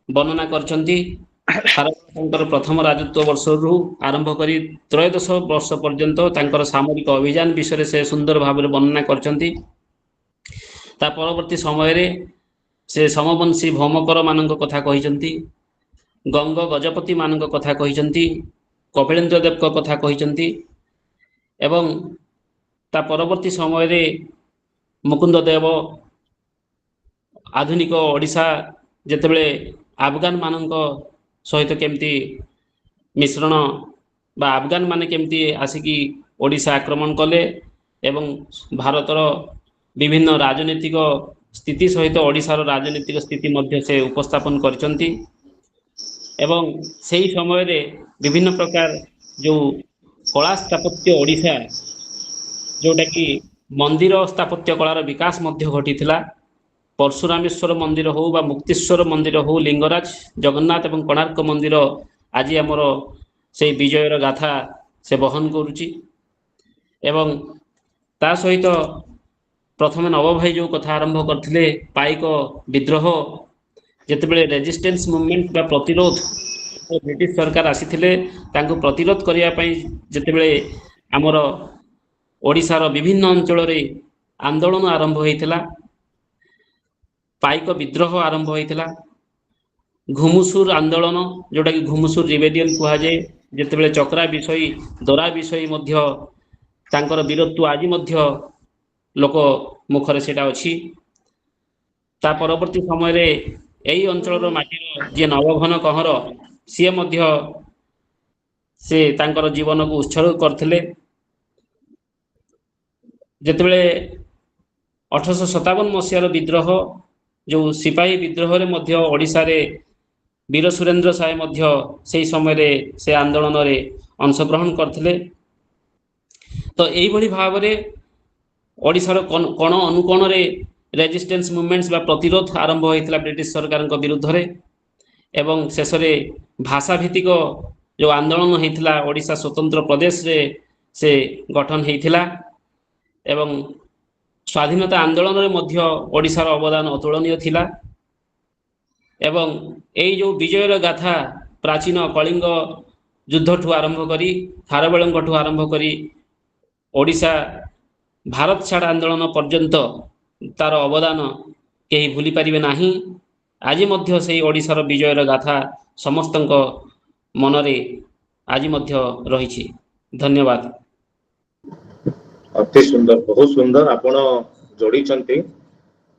ବର୍ଣ୍ଣନା କରିଛନ୍ତି। ଖାରବେଳଙ୍କର ପ୍ରଥମ ରାଜତ୍ୱ ବର୍ଷରୁ ଆରମ୍ଭ କରି ତ୍ରୟୋଦଶ ବର୍ଷ ପର୍ଯ୍ୟନ୍ତ ତାଙ୍କର ସାମରିକ ଅଭିଯାନ ବିଷୟରେ ସେ ସୁନ୍ଦର ଭାବରେ ବର୍ଣ୍ଣନା କରିଛନ୍ତି। ତା ପରବର୍ତ୍ତୀ ସମୟରେ ସେ ସମବଂଶୀ ଭୌମକର ମାନଙ୍କ କଥା କହିଛନ୍ତି, ଗଙ୍ଗ ଗଜପତି ମାନଙ୍କ କଥା କହିଛନ୍ତି, କପିଳେନ୍ଦ୍ର ଦେବଙ୍କ କଥା କହିଛନ୍ତି ଏବଂ ତା ପରବର୍ତ୍ତୀ ସମୟରେ ମୁକୁନ୍ଦ ଦେବ ଆଧୁନିକ ଓଡ଼ିଶା ଯେତେବେଳେ ଆଫଗାନ ମାନଙ୍କ ସହିତ କେମିତି ମିଶ୍ରଣ ବା ଆଫଗାନ ମାନେ କେମିତି ଆସିକି ଓଡ଼ିଶା ଆକ୍ରମଣ କଲେ ଏବଂ ଭାରତର ବିଭିନ୍ନ ରାଜନୈତିକ ସ୍ଥିତି ସହିତ ଓଡ଼ିଶାର ରାଜନୈତିକ ସ୍ଥିତି ମଧ୍ୟ ସେ ଉପସ୍ଥାପନ କରିଛନ୍ତି ଏବଂ ସେହି ସମୟରେ ବିଭିନ୍ନ ପ୍ରକାର ଯେଉଁ କଳା ସ୍ଥାପତ୍ୟ ଓଡ଼ିଶା ଯେଉଁଟାକି ମନ୍ଦିର ସ୍ଥାପତ୍ୟ କଳାର ବିକାଶ ମଧ୍ୟ ଘଟିଥିଲା। ପରଶୁରାମେଶ୍ୱର ମନ୍ଦିର ହଉ ବା ମୁକ୍ତେଶ୍ୱର ମନ୍ଦିର ହଉ, ଲିଙ୍ଗରାଜ, ଜଗନ୍ନାଥ ଏବଂ କୋଣାର୍କ ମନ୍ଦିର ଆଜି ଆମର ସେଇ ବିଜୟର ଗାଥା ସେ ବହନ କରୁଛି ଏବଂ ତା ସହିତ ପ୍ରଥମେ ନବ ଭାଇ ଯେଉଁ କଥା ଆରମ୍ଭ କରିଥିଲେ ପାଇକ ବିଦ୍ରୋହ, ଯେତେବେଳେ ରେଜିଷ୍ଟେନ୍ସ ମୁଭମେଣ୍ଟ ବା ପ୍ରତିରୋଧ ବ୍ରିଟିଶ ସରକାର ଆସିଥିଲେ ତାଙ୍କୁ ପ୍ରତିରୋଧ କରିବା ପାଇଁ ଯେତେବେଳେ ଆମର ଓଡ଼ିଶାର ବିଭିନ୍ନ ଅଞ୍ଚଳରେ ଆନ୍ଦୋଳନ ଆରମ୍ଭ ହୋଇଥିଲା, ପାଇକ ବିଦ୍ରୋହ ଆରମ୍ଭ ହୋଇଥିଲା, ଘୁମୁସୁର ଆନ୍ଦୋଳନ ଯେଉଁଟାକି ଘୁମୁସୁର ରିବେଲିୟନ କୁହାଯାଏ, ଯେତେବେଳେ ଚକ୍ରା ବିଷୟୀ ଦରା ବିଷୟୀ ମଧ୍ୟ ତାଙ୍କର ବୀରତ୍ୱ ଆଜି ମଧ୍ୟ ଲୋକ ମୁଖରେ ସେଇଟା ଅଛି। ତା ପରବର୍ତ୍ତୀ ସମୟରେ ଏହି ଅଞ୍ଚଳର ମାଟିର ଯିଏ ନବଘନ କହଁର ସିଏ ମଧ୍ୟ ସେ ତାଙ୍କର ଜୀବନକୁ ଉତ୍ସର୍ଗ କରିଥିଲେ। ଯେତେବେଳେ 1857 ମସିହାର ବିଦ୍ରୋହ, ଯେଉଁ ସିପାହୀ ବିଦ୍ରୋହରେ ମଧ୍ୟ ଓଡ଼ିଶାରେ ବୀର ସୁରେନ୍ଦ୍ର ସାଏ ମଧ୍ୟ ସେହି ସମୟରେ ସେ ଆନ୍ଦୋଳନରେ ଅଂଶଗ୍ରହଣ କରିଥିଲେ। ତ ଏଇଭଳି ଭାବରେ ଓଡ଼ିଶାର କୋଣ ଅନୁକୋଣରେ ରେଜିଷ୍ଟେନ୍ସ ମୁଭମେଣ୍ଟସ୍ ବା ପ୍ରତିରୋଧ ଆରମ୍ଭ ହୋଇଥିଲା ବ୍ରିଟିଶ ସରକାରଙ୍କ ବିରୁଦ୍ଧରେ ଏବଂ ଶେଷରେ ଭାଷା ଭିତ୍ତିକ ଯେଉଁ ଆନ୍ଦୋଳନ ହୋଇଥିଲା ଓଡ଼ିଶା ସ୍ୱତନ୍ତ୍ର ପ୍ରଦେଶରେ ସେ ଗଠନ ହୋଇଥିଲା ଏବଂ ସ୍ୱାଧୀନତା ଆନ୍ଦୋଳନରେ ମଧ୍ୟ ଓଡ଼ିଶାର ଅବଦାନ ଅତୁଳନୀୟ ଥିଲା ଏବଂ ଏଇ ଯେଉଁ ବିଜୟର ଗାଥା ପ୍ରାଚୀନ କଳିଙ୍ଗ ଯୁଦ୍ଧଠୁ ଆରମ୍ଭ କରି ଖାରବେଳଙ୍କଠୁ ଆରମ୍ଭ କରି ଓଡ଼ିଶା ଭାରତ ଛାଡ଼ ଆନ୍ଦୋଳନ ପର୍ଯ୍ୟନ୍ତ ତାର ଅବଦାନ କେହି ଭୁଲି ପାରିବେ ନାହିଁ। ଆଜି ମଧ୍ୟ ସେହି ଓଡ଼ିଶାର ବିଜୟର ଗାଥା ସମସ୍ତଙ୍କ ମନରେ ଆଜି ମଧ୍ୟ ରହିଛି। ଧନ୍ୟବାଦ। ଅତି ସୁନ୍ଦର, ବହୁତ ସୁନ୍ଦର ଆପଣ ଯୋଡ଼ିଛନ୍ତି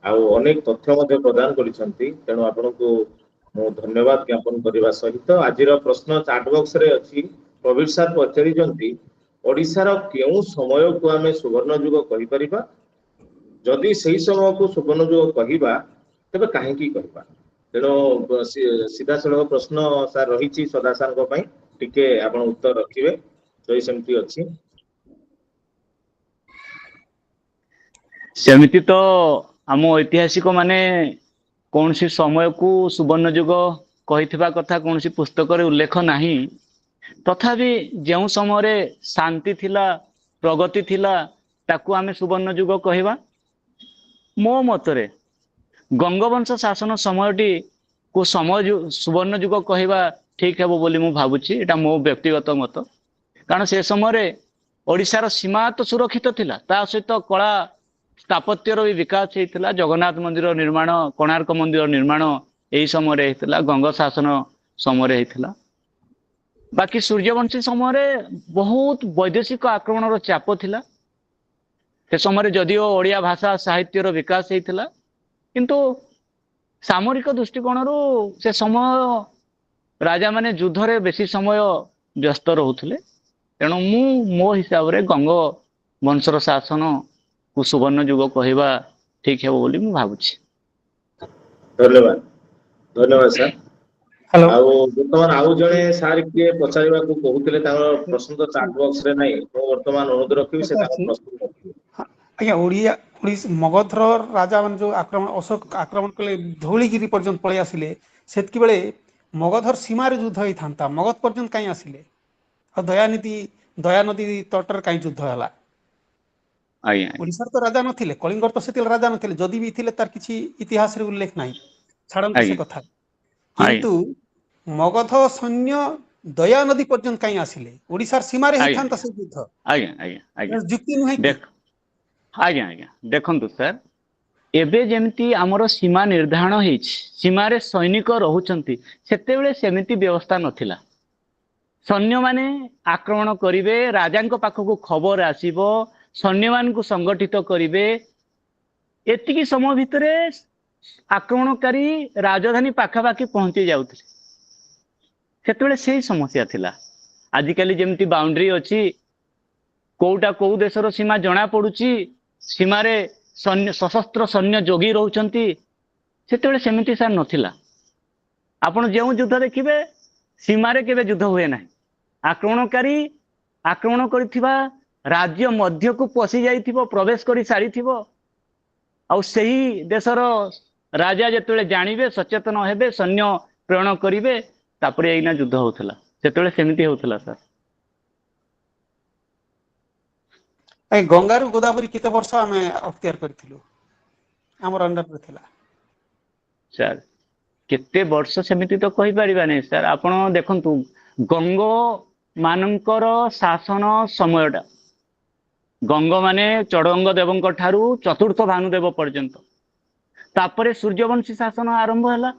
ଆଉ ଅନେକ ତଥ୍ୟ ମଧ୍ୟ ପ୍ରଦାନ କରିଛନ୍ତି। ତେଣୁ ଆପଣଙ୍କୁ ମୁଁ ଧନ୍ୟବାଦ ଜ୍ଞାପନ କରିବା ସହିତ ଆଜିର ପ୍ରଶ୍ନ ଚାଟ ବକ୍ସରେ ଅଛି। ପ୍ରବୀର ସାର୍ ପଚାରିଛନ୍ତି ଓଡ଼ିଶାର କେଉଁ ସମୟକୁ ଆମେ ସୁବର୍ଣ୍ଣ ଯୁଗ କହିପାରିବା? ଯଦି ସେହି ସମୟକୁ ସୁବର୍ଣ୍ଣ ଯୁଗ କହିବା ତେବେ କାହିଁକି କହିବା? ତେଣୁ ସିଧାସଳଖ ପ୍ରଶ୍ନ ସାର୍ ରହିଛି ସଦା ସାର୍ଙ୍କ ପାଇଁ, ଟିକେ ଆପଣ ଉତ୍ତର ରଖିବେ ଯଦି ସେମିତି ଅଛି। ସେମିତି ତ ଆମ ଐତିହାସିକ ମାନେ କୌଣସି ସମୟକୁ ସୁବର୍ଣ୍ଣ ଯୁଗ କହିଥିବା କଥା କୌଣସି ପୁସ୍ତକରେ ଉଲ୍ଲେଖ ନାହିଁ। ତଥାପି ଯେଉଁ ସମୟରେ ଶାନ୍ତି ଥିଲା, ପ୍ରଗତି ଥିଲା, ତାକୁ ଆମେ ସୁବର୍ଣ୍ଣ ଯୁଗ କହିବା। ମୋ ମତରେ ଗଙ୍ଗବଂଶ ଶାସନ ସମୟଟି କୁ ସୁବର୍ଣ୍ଣ ଯୁଗ କହିବା ଠିକ ହେବ ବୋଲି ମୁଁ ଭାବୁଛି। ଏଟା ମୋ ବ୍ୟକ୍ତିଗତ ମତ। କାରଣ ସେ ସମୟରେ ଓଡ଼ିଶାର ସୀମା ତ ସୁରକ୍ଷିତ ଥିଲା, ତା ସହିତ କଳା ସ୍ଥାପତ୍ୟର ବି ବିକାଶ ହେଇଥିଲା। ଜଗନ୍ନାଥ ମନ୍ଦିର ନିର୍ମାଣ, କୋଣାର୍କ ମନ୍ଦିର ନିର୍ମାଣ ଏହି ସମୟରେ ହେଇଥିଲା, ଗଙ୍ଗ ଶାସନ ସମୟରେ ହେଇଥିଲା। ବାକି ସୂର୍ଯ୍ୟବଂଶୀ ସମୟରେ ବହୁତ ବୈଦେଶିକ ଆକ୍ରମଣର ଚାପ ଥିଲା। ସେ ସମୟରେ ଯଦିଓ ଓଡ଼ିଆ ଭାଷା ସାହିତ୍ୟର ବିକାଶ ହେଇଥିଲା, କିନ୍ତୁ ସାମରିକ ଦୃଷ୍ଟିକୋଣରୁ ସେ ସମୟ ରାଜାମାନେ ଯୁଦ୍ଧରେ ବେଶୀ ସମୟ ବ୍ୟସ୍ତ ରହୁଥିଲେ। ତେଣୁ ମୁଁ ମୋ ହିସାବରେ ଗଙ୍ଗ ବଂଶର ଶାସନ କୁ ସୁବର୍ଣ୍ଣ ଯୁଗ କହିବା ଠିକ ହେବ ବୋଲି ମୁଁ ଭାବୁଛି। ଧନ୍ୟବାଦ, ଧନ୍ୟବାଦ ସାର୍। ହ୍ୟାଲୋ। ଆଉ ବର୍ତ୍ତମାନ ଆଉ ଜଣେ ସାର୍ କିଏ ପଚାରିବାକୁ କହୁଥିଲେ, ତାଙ୍କର ପ୍ରଶ୍ନ ତ ଚାଟ ବକ୍ସ ରେ ନାହିଁ। ମୁଁ ବର୍ତ୍ତମାନ ଅନୁରୋଧ ରଖିବି ସେ ତାଙ୍କ ପ୍ରଶ୍ନ ରଖିବେ। ଆଜ୍ଞା, ମଗଧର ରାଜା ମାନେ ଯୋଉ ଅଶୋକ ଆକ୍ରମଣ କଲେ, ଧଉଳିଗିରି ପର୍ଯ୍ୟନ୍ତ ପଳେଇ ଆସିଲେ, ସେତିକିବେଳେ ମଗଧର ସୀମାରେ ଯୁଦ୍ଧ ହେଇଥାନ୍ତା, ମଗଧ ପର୍ଯ୍ୟନ୍ତ କାହିଁ ଆସିଲେ? ଆଉ ଦୟାନଦୀ ତଟରେ କାହିଁ ଯୁଦ୍ଧ ହେଲା? ଆଜ୍ଞା ଓଡ଼ିଶାର ତ ରାଜା ନଥିଲେ, କଳିଙ୍ଗର ତ ସେତେବେଳେ ରାଜା ନଥିଲେ, ଯଦି ବି ଥିଲେ ତାର କିଛି ଇତିହାସରେ ଉଲ୍ଲେଖ ନାହିଁ। ଛାଡ଼ନ୍ତୁ ସେ ଆଜ୍ଞା କଥା। ଆଜ୍ଞା କିନ୍ତୁ ମଗଧ ସୈନ୍ୟ ଦୟାନଦୀ ପର୍ଯ୍ୟନ୍ତ କାହିଁ ଆସିଲେ? ଓଡ଼ିଶାର ସୀମାରେ ଆଜ୍ଞା ହେଇଥାନ୍ତା ସେ ଯୁଦ୍ଧ। ଆଜ୍ଞା ଆଜ୍ଞା ଆଜ୍ଞା ଯୁକ୍ତି ନୁହେଁ କି? ଆଜ୍ଞା ଆଜ୍ଞା ଦେଖନ୍ତୁ ସାର୍, ଏବେ ଯେମିତି ଆମର ସୀମା ନିର୍ଦ୍ଧାରଣ ହେଇଛି, ସୀମାରେ ସୈନିକ ରହୁଛନ୍ତି, ସେତେବେଳେ ସେମିତି ବ୍ୟବସ୍ଥା ନଥିଲା। ସୈନ୍ୟମାନେ ଆକ୍ରମଣ କରିବେ, ରାଜାଙ୍କ ପାଖକୁ ଖବର ଆସିବ, ସୈନ୍ୟମାନଙ୍କୁ ସଂଗଠିତ କରିବେ। ଏତିକି ସମୟ ଭିତରେ ଆକ୍ରମଣକାରୀ ରାଜଧାନୀ ପାଖାପାଖି ପହଞ୍ଚି ଯାଉଥିଲେ। ସେତେବେଳେ ସେଇ ସମସ୍ୟା ଥିଲା। ଆଜିକାଲି ଯେମିତି ବାଉଣ୍ଡ୍ରି ଅଛି, କୋଉଟା କୋଉ ଦେଶର ସୀମା ଜଣା ପଡୁଛି, ସୀମାରେ ସଶସ୍ତ୍ର ସୈନ୍ୟ ଜଗି ରହୁଛନ୍ତି, ସେତେବେଳେ ସେମିତି ସାର୍ ନଥିଲା। ଆପଣ ଯେଉଁ ଯୁଦ୍ଧ ଦେଖିବେ ସୀମାରେ କେବେ ଯୁଦ୍ଧ ହୁଏ ନାହିଁ। ଆକ୍ରମଣକାରୀ ଆକ୍ରମଣ କରିଥିବା ରାଜ୍ୟ ମଧ୍ୟକୁ ପଶି ଯାଇଥିବ, ପ୍ରବେଶ କରି ସାରିଥିବ, ଆଉ ସେହି ଦେଶର ରାଜା ଯେତେବେଳେ ଜାଣିବେ, ସଚେତନ ହେବେ, ସୈନ୍ୟ ପ୍ରେରଣ କରିବେ, ତାପରେ ଏଇନା ଯୁଦ୍ଧ ହଉଥିଲା। ସେତେବେଳେ ସେମିତି ହଉଥିଲା ସାର୍। ଏ ଗଙ୍ଗାରୁ ଗୋଦାବରୀ କେତେ ବର୍ଷ ଆମେ ଅକ୍ତିଆର କରିଥିଲୁ, ଆମର ଅଣ୍ଡରରେ ଥିଲା? ସାର୍ କେତେ ବର୍ଷ ସେମିତି ତ କହିପାରିବାନି ସାର୍। ଆପଣ ଦେଖନ୍ତୁ ଗଙ୍ଗ ମାନଙ୍କର ଶାସନ ସମୟଟା, ଗଙ୍ଗ ମାନେ ଚଡଗଙ୍ଗ ଦେବଙ୍କ ଠାରୁ ଚତୁର୍ଥ ଭାନୁଦେବ ପର୍ଯ୍ୟନ୍ତ, ତାପରେ ସୂର୍ଯ୍ୟବଂଶୀ ଶାସନ ଆରମ୍ଭ ହେଲା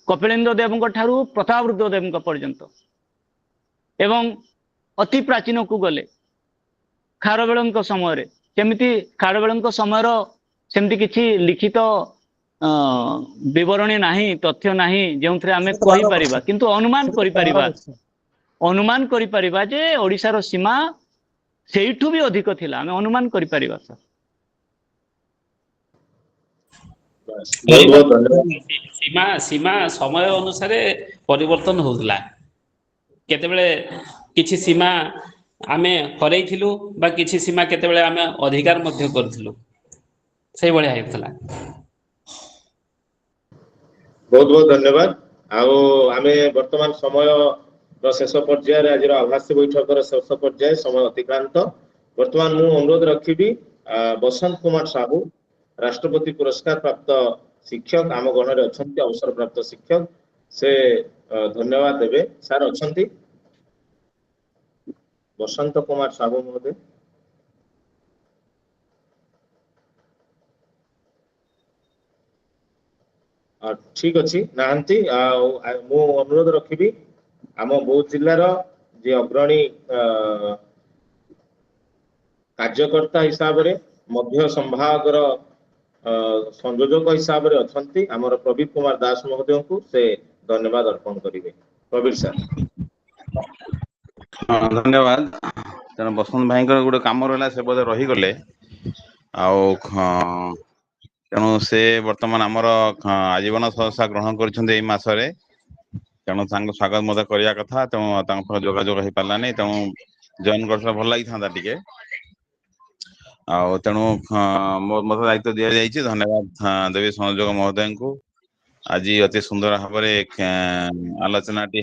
କପିଳେନ୍ଦ୍ର ଦେବଙ୍କ ଠାରୁ ପ୍ରତାପରୁଦ୍ର ଦେବଙ୍କ ପର୍ଯ୍ୟନ୍ତ, ଏବଂ ଅତି ପ୍ରାଚୀନକୁ ଗଲେ ଖାରବେଳଙ୍କ ସମୟରେ। ସେମିତି ଖାରବେଳଙ୍କ ସମୟର ସେମିତି କିଛି ଲିଖିତ ବିବରଣୀ ନାହିଁ, ତଥ୍ୟ ନାହିଁ ଯେଉଁଥିରେ ଆମେ ସେ ତ 12 ବର୍ଷ, କହିପାରିବା, କିନ୍ତୁ ଅନୁମାନ ସେ ତ 12 କରିପାରିବା, ବର୍ଷ। ଅନୁମାନ କରିପାରିବା ଯେ ଓଡ଼ିଶାର ସୀମା ସେଇଠୁ ବି ଅଧିକ ଥିଲା। ଆମେ ଅନୁମାନ କରିପାରିବା ସାର୍। ବହୁତ ବହୁତ ଧନ୍ୟବାଦ। ସୀମା ସୀମା ସମୟ ଅନୁସାରେ ପରିବର୍ତ୍ତନ ହଉଥିଲା। କେତେବେଳେ କିଛି ସୀମା ଆମେ ହରେଇଥିଲୁ, ବା କିଛି ସୀମା କେତେବେଳେ ଆମେ ଅଧିକାର ମଧ୍ୟ କରିଥିଲୁ, ସେଇଭଳିଆ ହେଇଥିଲା। ବହୁତ ବହୁତ ଧନ୍ୟବାଦ। ଆଉ ଆମେ ବର୍ତ୍ତମାନ ସମୟର ଶେଷ ପର୍ଯ୍ୟାୟରେ, ଆଜିର ଆଭାସୀ ବୈଠକର ଶେଷ ପର୍ଯ୍ୟାୟ, ସମୟ ଅତିକ୍ରାନ୍ତ। ବର୍ତ୍ତମାନ ମୁଁ ଅନୁରୋଧ ରଖିବି ବସନ୍ତ କୁମାର ସାହୁ, ରାଷ୍ଟ୍ରପତି ପୁରସ୍କାର ପ୍ରାପ୍ତ ଶିକ୍ଷକ ଆମ ଗଣରେ ଅଛନ୍ତି, ଅବସରପ୍ରାପ୍ତ ଶିକ୍ଷକ, ସେ ଧନ୍ୟବାଦ ଦେବେ। ସାର୍ ଅଛନ୍ତି ବସନ୍ତ କୁମାର ସାହୁ ମହୋଦୟ? ଠିକ ଅଛି, ନାହାନ୍ତି। ଆଉ ମୁଁ ଅନୁରୋଧ ରଖିବି ଆମ ବୌଦ୍ଧ ଜିଲ୍ଲାର ଯେ ଅଗ୍ରଣୀ କାର୍ଯ୍ୟକର୍ତ୍ତା ହିସାବରେ, ମଧ୍ୟ ସମ୍ଭାଗର ସଂଯୋଜକ ହିସାବରେ ଅଛନ୍ତି ଆମର ପ୍ରବୀର କୁମାର ଦାସ ମହୋଦୟଙ୍କୁ ସେ ଧନ୍ୟବାଦ ଅର୍ପଣ କରିବେ। ପ୍ରବୀର ସାର୍। ଧନ୍ୟବାଦ। ତେଣୁ ବସନ୍ତ ଭାଇଙ୍କର ଗୋଟେ କାମ ରହିଲା, ସେ ବୋଧେ ରହିଗଲେ। ଆଉ ତେଣୁ ସେ ବର୍ତ୍ତମାନ ଆମର ଆଜୀବନ ସଦସ୍ୟ ଗ୍ରହଣ କରିଛନ୍ତି ଏଇ ମାସରେ। ତେଣୁ ତାଙ୍କୁ ସ୍ୱାଗତ ମଧ୍ୟ କରିବା କଥା, ତେଣୁ ତାଙ୍କ ସହ ଯୋଗାଯୋଗ ହେଇପାରିଲାନି। ତେଣୁ ଜଏନ୍ କରିଥିଲେ ଭଲ ଲାଗିଥାନ୍ତା ଟିକେ। ଆଉ ତେଣୁ ମୋତେ ଦାୟିତ୍ୱ ଦିଆଯାଇଛି। ଧନ୍ୟବାଦ ଦେବି ସଂଯୋଗ ମହୋଦୟଙ୍କୁ। ଆଜି ଅତି ସୁନ୍ଦର ଭାବରେ ଆଲୋଚନାଟି